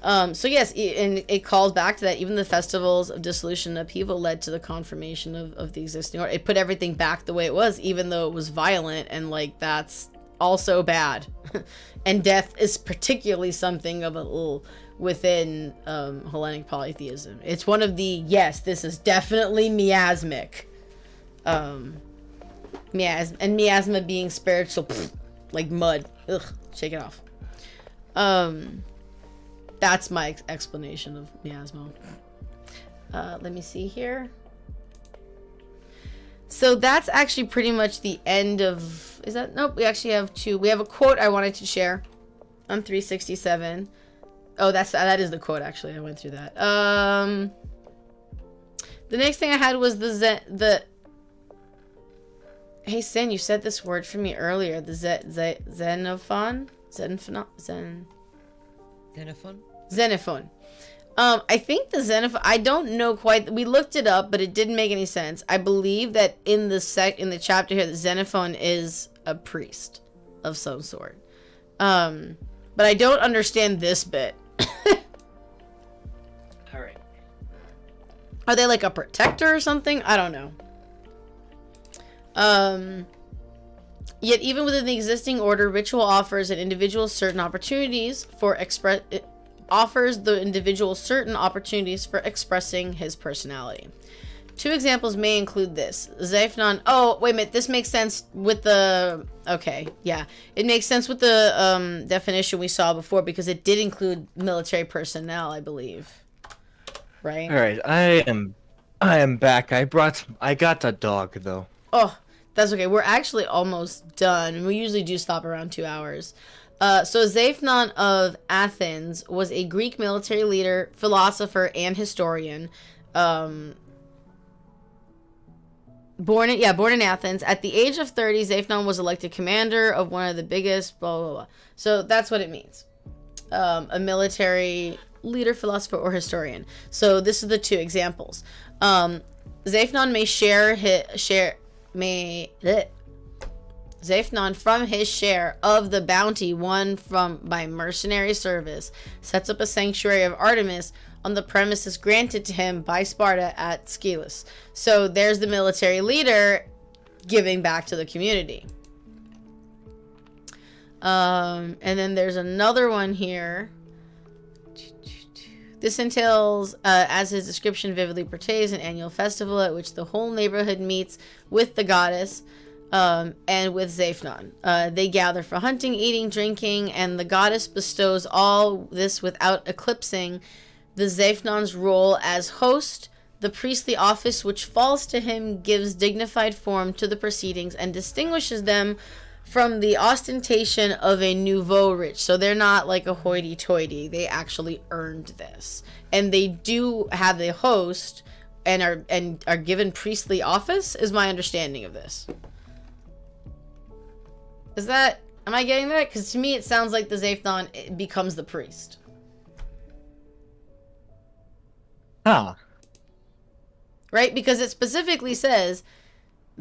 So yes, and it calls back to that. Even the festivals of dissolution and upheaval led to the confirmation of the existing order. It put everything back the way it was, even though it was violent, and like that's also bad. And death is particularly something of a little within Hellenic polytheism. It's one of the, yes, this is definitely miasmic. Miasma being spiritual, like mud. Ugh, shake it off. That's my explanation of miasma. Let me see here. So that's actually pretty much the end of... Is that... Nope, we actually have two. We have a quote I wanted to share on 367. Oh, that is the quote, actually. I went through that. The next thing I had was the... Hey, Sin, you said this word for me earlier. The Xenophon? Xenophon. I think the Xenophon, I don't know quite, we looked it up, but it didn't make any sense. I believe that in the chapter here, the Xenophon is a priest of some sort. But I don't understand this bit. Alright. Are they like a protector or something? I don't know. Yet even within the existing order, ritual offers an individual certain opportunities for expressing his personality. Two examples may include this. Xenophon. Oh, wait a minute. This makes sense with the... Okay, yeah. It makes sense with the definition we saw before because it did include military personnel, I believe. Right? All right, I am back. I got a dog though. Oh, that's okay. We're actually almost done. We usually do stop around 2 hours. So Xenophon of Athens was a Greek military leader, philosopher, and historian. Born in Athens. At the age of 30, Xenophon was elected commander of one of the biggest blah, blah, blah. So that's what it means. A military leader, philosopher, or historian. So this is the two examples. Xenophon Xenophon, from his share of the bounty won by mercenary service, sets up a sanctuary of Artemis on the premises granted to him by Sparta at Skelos. So there's the military leader giving back to the community. And then there's another one here. This entails, as his description vividly portrays, an annual festival at which the whole neighborhood meets with the goddess and with Xenophon. They gather for hunting, eating, drinking, and the goddess bestows all this without eclipsing the Xenophon's role as host. The priestly office which falls to him gives dignified form to the proceedings and distinguishes them from the ostentation of a nouveau rich. So they're not like a hoity-toity. They actually earned this. And they do have the host and are given priestly office, is my understanding of this. Am I getting that? Because to me it sounds like the Xenophon becomes the priest. Huh. Right? Because it specifically says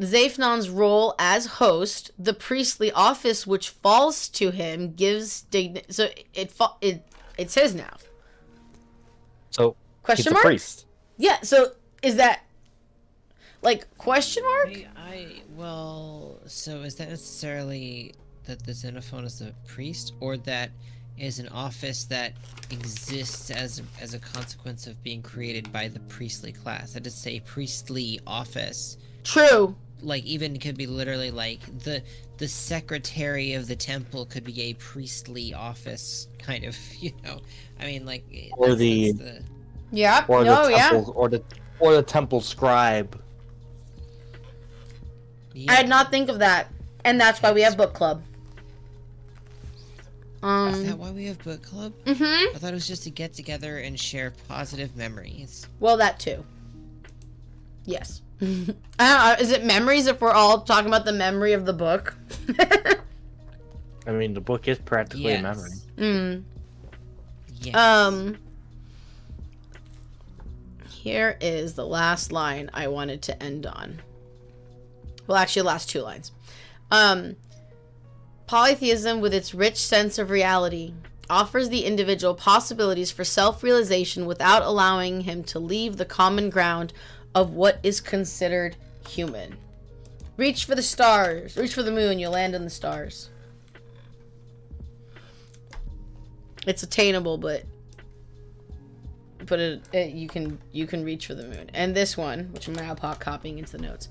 Xenophon's role as host, the priestly office which falls to him gives dignity. So it's his now. So Question he's mark? a priest. Yeah. So is that like question mark? Well, so is that necessarily that the Xenophon is a priest, or that is an office that exists as a consequence of being created by the priestly class? That is a priestly office. True. Like, even could be literally like the secretary of the temple could be a priestly office, kind of, you know. I mean, like, Or Yeah. or the Oh, yeah. temple, or the temple scribe. I did not think of that, and that's why we have book club. Is that why we have book club? Mm-hmm. I thought it was just to get together and share positive memories. Well, that too. Yes. I don't know, is it memories if we're all talking about the memory of the book? I mean, the book is practically a memory. Yes. Here is the last line I wanted to end on. Well, actually, last two lines. Polytheism, with its rich sense of reality, offers the individual possibilities for self-realization without allowing him to leave the common ground of what is considered human. Reach for the stars. Reach for the moon. You'll land on the stars. It's attainable, but you can reach for the moon. And this one, which I'm now copying into the notes.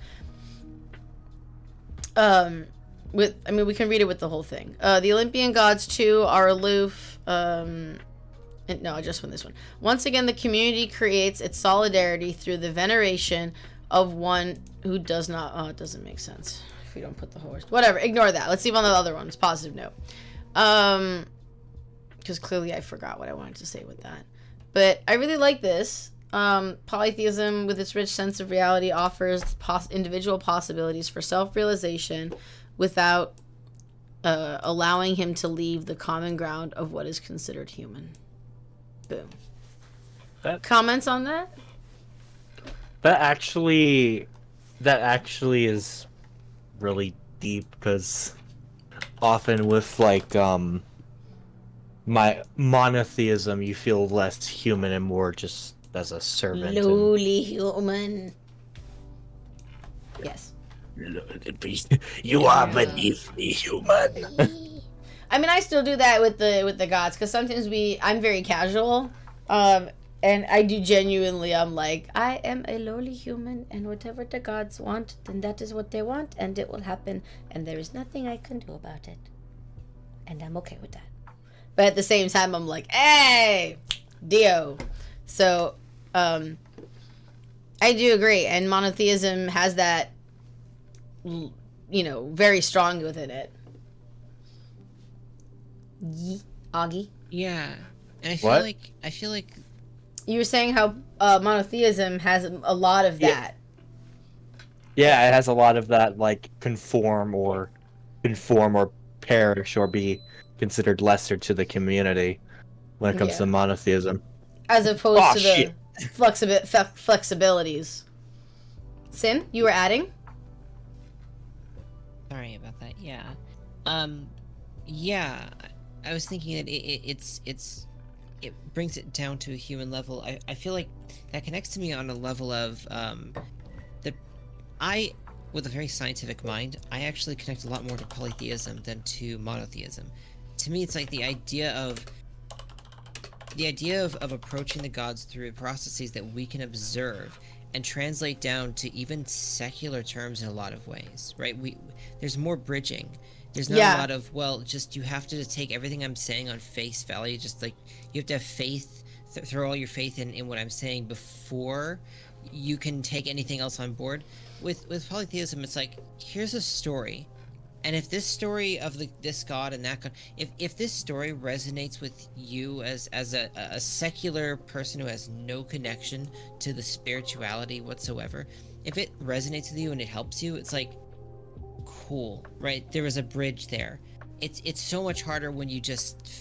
We can read it with the whole thing. The Olympian gods too are aloof. No, I just went this one. Once again, the community creates its solidarity through the veneration of one who does not. Oh, it doesn't make sense if we don't put the horse. Whatever. Ignore that. Let's see on the other one. It's positive note. Because clearly I forgot what I wanted to say with that. But I really like this. Polytheism, with its rich sense of reality, offers individual possibilities for self-realization without allowing him to leave the common ground of what is considered human. Boom. Comments on that? That actually is really deep, because often with like my monotheism, you feel less human and more just as a servant. Lowly human. Yes. You are beneath me, human. I mean, I still do that with the gods, because sometimes I'm very casual, and I do genuinely. I'm like, I am a lowly human, and whatever the gods want, then that is what they want, and it will happen, and there is nothing I can do about it, and I'm okay with that. But at the same time, I'm like, hey, Dio. So, I do agree, and monotheism has that, very strong within it. Augie? Yeah. And I feel like you were saying how monotheism has a lot of that. Yeah, it has a lot of that, like conform or perish or be considered lesser to the community when it comes to monotheism, as opposed to the flexibilities. Sin, you were adding? Sorry about that. Yeah. Yeah. I was thinking that it brings it down to a human level. I feel like that connects to me on a level of with a very scientific mind, I actually connect a lot more to polytheism than to monotheism. To me, it's like the idea of approaching the gods through processes that we can observe and translate down to even secular terms in a lot of ways, right? There's more bridging. There's not a lot of, just you have to take everything I'm saying on face value. Just like you have to have faith, throw all your faith in what I'm saying before you can take anything else on board. With polytheism, it's like, here's a story. And if this story of this god and that god, if this story resonates with you as a secular person who has no connection to the spirituality whatsoever, if it resonates with you and it helps you, it's like, cool, right? There was a bridge there. It's so much harder when you just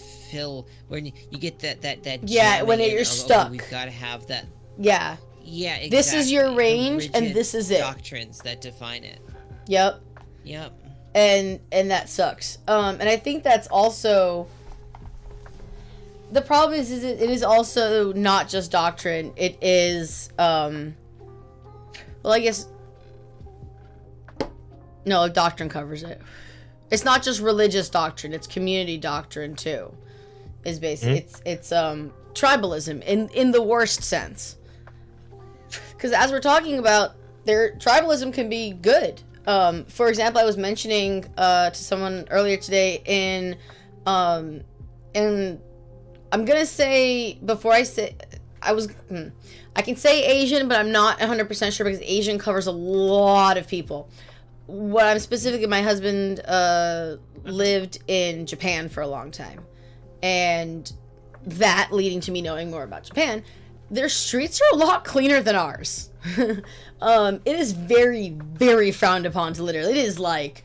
when you get that when you're stuck. Okay, we've got to have that. Yeah, exactly. This is your range, and this is it. Doctrines that define it. Yep. And that sucks. And I think that's also the problem is it is also not just doctrine. It is I guess no, doctrine covers it. It's not just religious doctrine, it's community doctrine too. Is basically it's tribalism in the worst sense. Cuz as we're talking about, tribalism can be good. For example, I was mentioning to someone earlier today in I'm gonna say before I say I can say Asian, but I'm not 100% sure because Asian covers a lot of people. What I'm specifically, my husband lived in Japan for a long time, and that leading to me knowing more about Japan. Their streets are a lot cleaner than ours. It is very, very frowned upon to litter. It is like,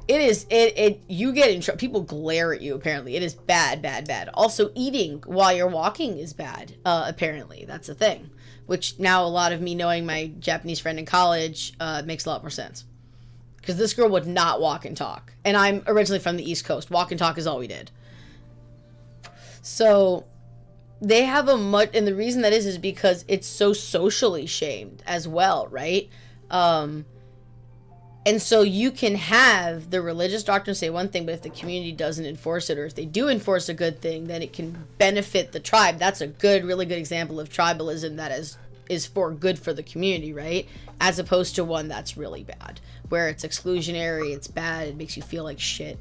you get in trouble. People glare at you, apparently. It is bad, bad, bad. Also, eating while you're walking is bad, apparently. That's a thing. Which now a lot of me knowing my Japanese friend in college makes a lot more sense. Because this girl would not walk and talk. And I'm originally from the East Coast. Walk and talk is all we did. So they have a much, and the reason that is because it's so socially shamed as well, right? And so you can have the religious doctrine say one thing, but if the community doesn't enforce it, or if they do enforce a good thing, then it can benefit the tribe. That's a good, really good example of tribalism that is for good for the community, right? As opposed to one that's really bad, where it's exclusionary, it's bad, it makes you feel like shit.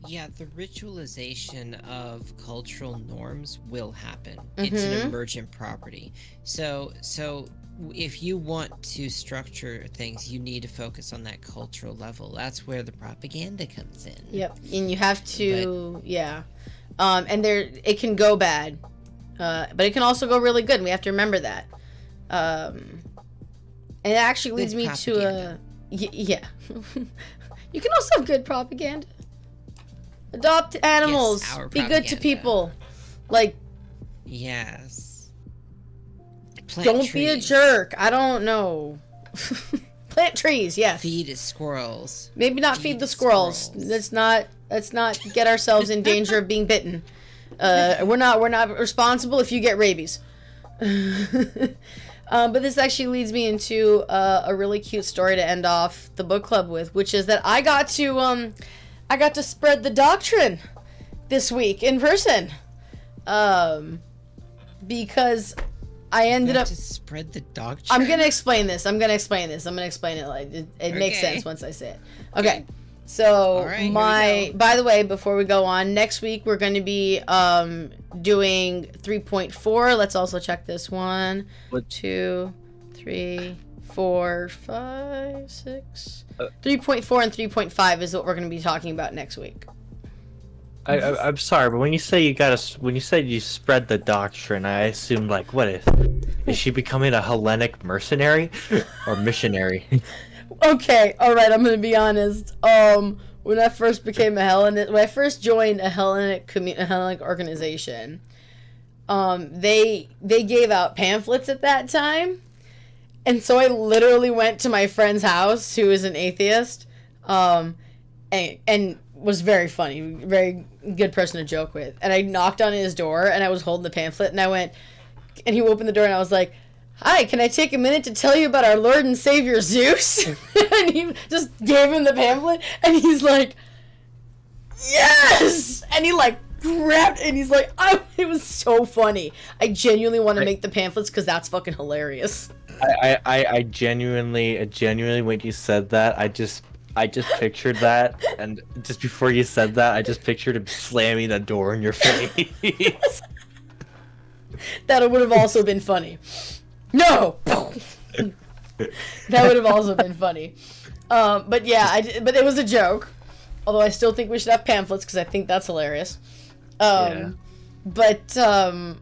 Yeah, the ritualization of cultural norms will happen. It's an emergent property. So if you want to structure things, you need to focus on that cultural level. That's where the propaganda comes in. Yep, and you have to, and it can go bad, but it can also go really good, and we have to remember that. And it actually leads me to a, yeah. You can also have good propaganda. Adopt animals. Yes, be good to people. Like, yes. Don't be a jerk. I don't know. Plant trees, yes. Feed squirrels. Maybe not feed the squirrels. Let's not get ourselves in danger of being bitten. We're not responsible if you get rabies. But this actually leads me into a really cute story to end off the book club with, which is that I got to spread the doctrine this week in person. Because I ended up to spread the doctrine. I'm gonna explain this. I'm gonna explain it. Like it makes sense once I say it. Okay. So by the way, before we go on, next week we're going to be doing 3.4. Let's also check this one. 2, 3, 4, 5, 6. 3.4 and 3.5 is what we're going to be talking about next week. I'm sorry, but when you say you spread the doctrine, I assumed like, what is she becoming a Hellenic mercenary or missionary? Okay, all right. I'm gonna be honest. When I first became when I first joined a Hellenic organization, they gave out pamphlets at that time, and so I literally went to my friend's house, who is an atheist, and was very funny, very good person to joke with. And I knocked on his door, and I was holding the pamphlet, and I went, and he opened the door, and I was like, "Hi, can I take a minute to tell you about our Lord and Savior Zeus?" And he just gave him the pamphlet, and he's like, "Yes!" And he like grabbed it, and he's like, it was so funny. I genuinely want to make the pamphlets because that's fucking hilarious. I genuinely, when you said that, I just pictured that, and just before you said that, I just pictured him slamming the door in your face. That would have also been funny. No! That would have also been funny. But yeah, but it was a joke. Although I still think we should have pamphlets because I think that's hilarious. Yeah. But, I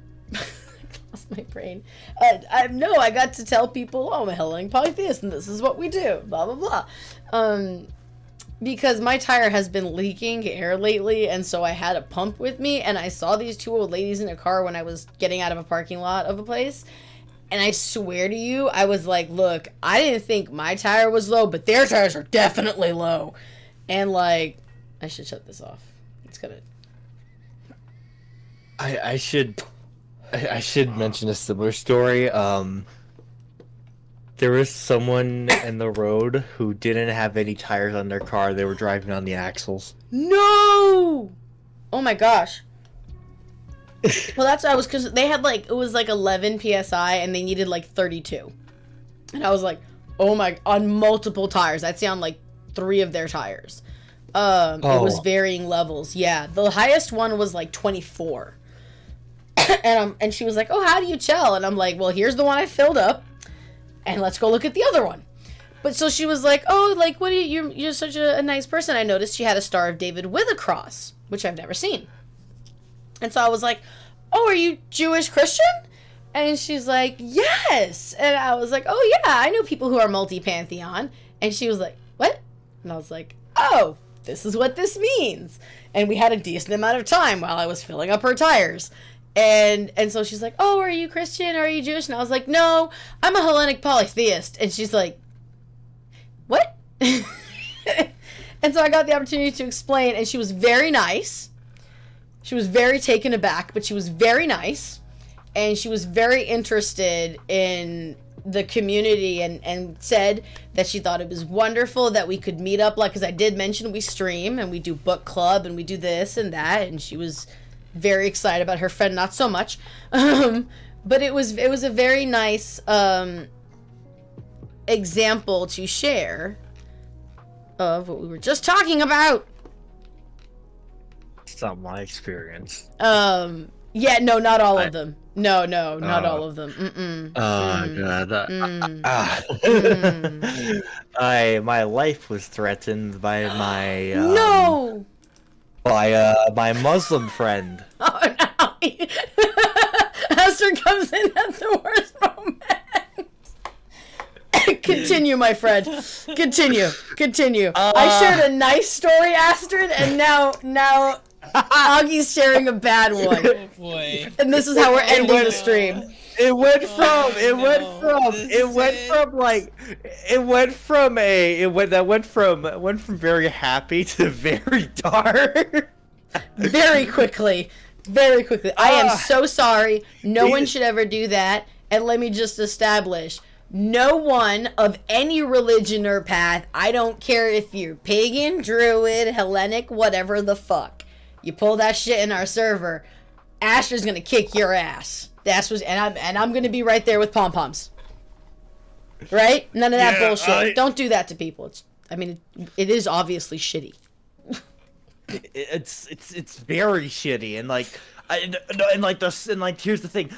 lost my brain. I got to tell people, I'm a Hellenic polytheist and this is what we do. Blah, blah, blah. Because my tire has been leaking air lately, and so I had a pump with me, and I saw these two old ladies in a car when I was getting out of a parking lot of a place. And I swear to you, I was like, look, I didn't think my tire was low, but their tires are definitely low. And like, I should shut this off. It's gonna... I should mention a similar story. There was someone in the road who didn't have any tires on their car. They were driving on the axles. No! Oh my gosh. Well, that's what I was, because they had like, it was like 11 psi and they needed like 32. And I was like, oh my, on multiple tires. I'd say on like 3 of their tires. It was varying levels. Yeah, the highest one was like 24. And she was like, oh, how do you tell? And I'm like, well, here's the one I filled up, and let's go look at the other one. But so she was like, oh, like, what do you're such a nice person. I noticed she had a Star of David with a cross, which I've never seen. And so I was like, oh, are you Jewish Christian? And she's like, yes. And I was like, oh, yeah, I know people who are multi-pantheon. And she was like, what? And I was like, oh, this is what this means. And we had a decent amount of time while I was filling up her tires. And so she's like, oh, are you Christian? Are you Jewish? And I was like, no, I'm a Hellenic polytheist. And she's like, what? And so I got the opportunity to explain, and she was very nice. She was very taken aback, but she was very nice. And she was very interested in the community and said that she thought it was wonderful that we could meet up, like, because I did mention we stream and we do book club and we do this and that, and she was very excited about her friend, not so much. But it was a very nice example to share of what we were just talking about. It's not my experience. Yeah, no, not all of them. No, not all of them. God. My life was threatened by my no. My Muslim friend. Oh no! Esther comes in at the worst moment. Continue, my friend. Continue. I shared a nice story, Astrid, and now Augie's sharing a bad one. Oh boy. And this is how we're ending the stream. It went from very happy to very dark. Very quickly. I am so sorry. No one should ever do that. And let me just establish, no one of any religion or path, I don't care if you're pagan, druid, Hellenic, whatever the fuck, you pull that shit in our server, Asher's gonna kick your ass. And I'm gonna be right there with pom-poms. Right? None of that bullshit. Don't do that to people. It is obviously shitty. It's very shitty, and here's the thing.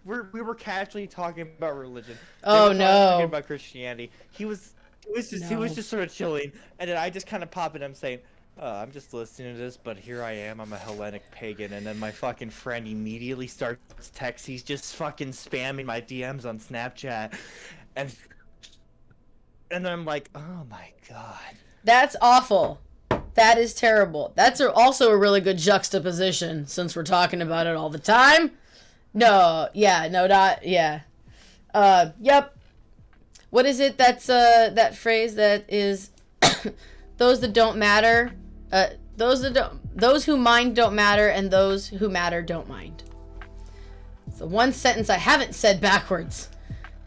We were casually talking about religion. Oh no. Talking about Christianity. He was just sort of chilling, and then I just kind of pop in. I'm saying, I'm just listening to this, but here I am. I'm a Hellenic pagan, and then my fucking friend immediately starts text. He's just fucking spamming my DMs on Snapchat, and I'm like, oh my god. That's awful. That is terrible. That's also a really good juxtaposition, since we're talking about it all the time. Yep. What is it that's, that phrase that is, those that don't matter, those who mind don't matter, and those who matter don't mind. It's the one sentence I haven't said backwards.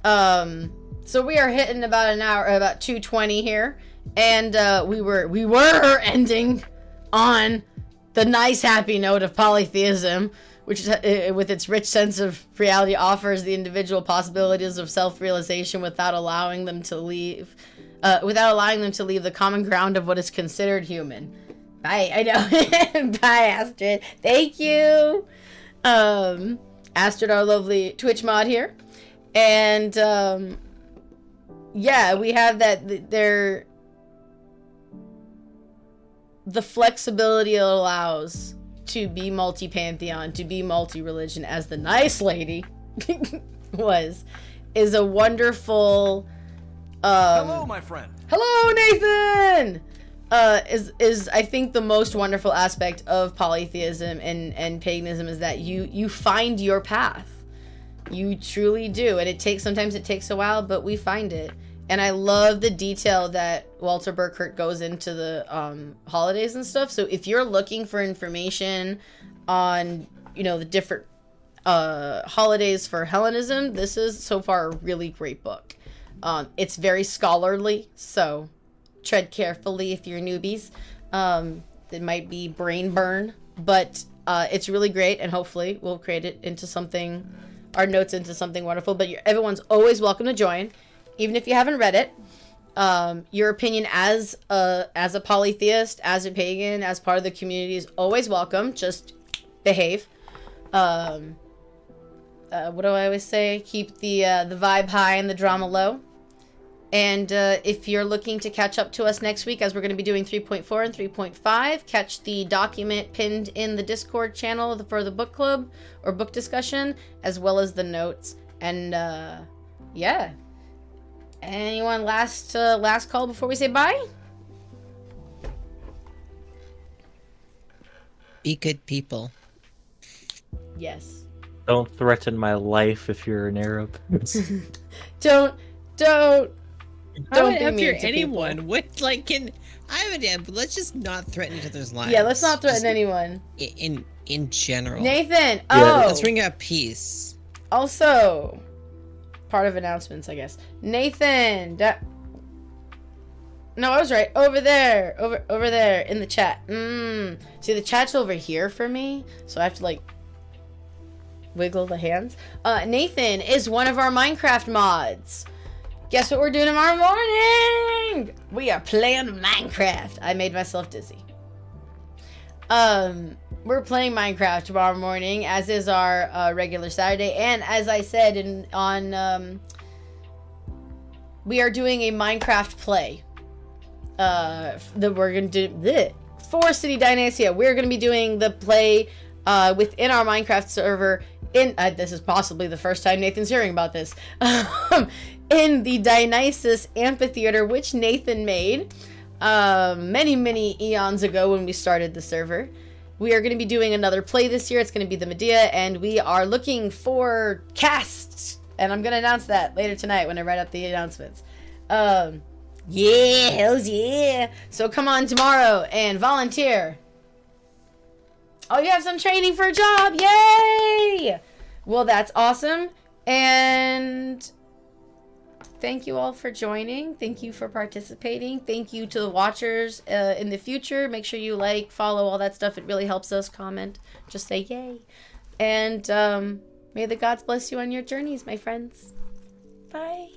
So we are hitting about an hour, about 2:20 here. And we were ending on the nice happy note of polytheism, which is, with its rich sense of reality, offers the individual possibilities of self-realization without allowing them to leave the common ground of what is considered human. Bye. I know. Bye, Astrid. Thank you. Astrid, our lovely Twitch mod here, and yeah, we have that there. The flexibility it allows to be multi-pantheon, to be multi-religion, as the nice lady is a wonderful. Hello, my friend. Hello, Nathan. Is I think the most wonderful aspect of polytheism and paganism is that you find your path. You truly do, and sometimes it takes a while, but we find it. And I love the detail that Walter Burkurt goes into the holidays and stuff. So if you're looking for information on, the different holidays for Hellenism, this is so far a really great book. It's very scholarly, so tread carefully if you're newbies. It might be brain burn, but it's really great, and hopefully we'll create it into something, our notes into something wonderful. But everyone's always welcome to join. Even if you haven't read it, your opinion as a polytheist, as a pagan, as part of the community is always welcome. Just behave. What do I always say? Keep the vibe high and the drama low. And if you're looking to catch up to us next week, as we're going to be doing 3.4 and 3.5, catch the document pinned in the Discord channel for the book club or book discussion, as well as the notes. And yeah. Anyone last call before we say bye? Be good people. Yes. Don't threaten my life if you're an Arab. Don't Don't I be would mean after to anyone. people. What like can I would have? Let's just not threaten each other's lives. Yeah, let's not threaten Just anyone. in general. Nathan. Yeah. Oh, Let's bring out peace. also part of announcements, I guess. Nathan. No, I was right. Over there. Over there in the chat. See, the chat's over here for me, so I have to like wiggle the hands. Nathan is one of our Minecraft mods. Guess what we're doing tomorrow morning? We are playing Minecraft. I made myself dizzy. We're playing Minecraft tomorrow morning, as is our regular Saturday. And as I said we are doing a Minecraft play. That we're gonna do for City Dynastia. We're gonna be doing the play within our Minecraft server. This is possibly the first time Nathan's hearing about this. In the Dionysus Amphitheater, which Nathan made many eons ago when we started the server. We are going to be doing another play this year. It's going to be the Medea, and we are looking for casts. And I'm going to announce that later tonight when I write up the announcements. Yeah, hells yeah. So come on tomorrow and volunteer. Oh, you have some training for a job. Yay! Well, that's awesome. And thank you all for joining. Thank you for participating. Thank you to the watchers in the future. Make sure you like, follow, all that stuff. It really helps us. Comment. Just say yay. And may the gods bless you on your journeys, my friends. Bye.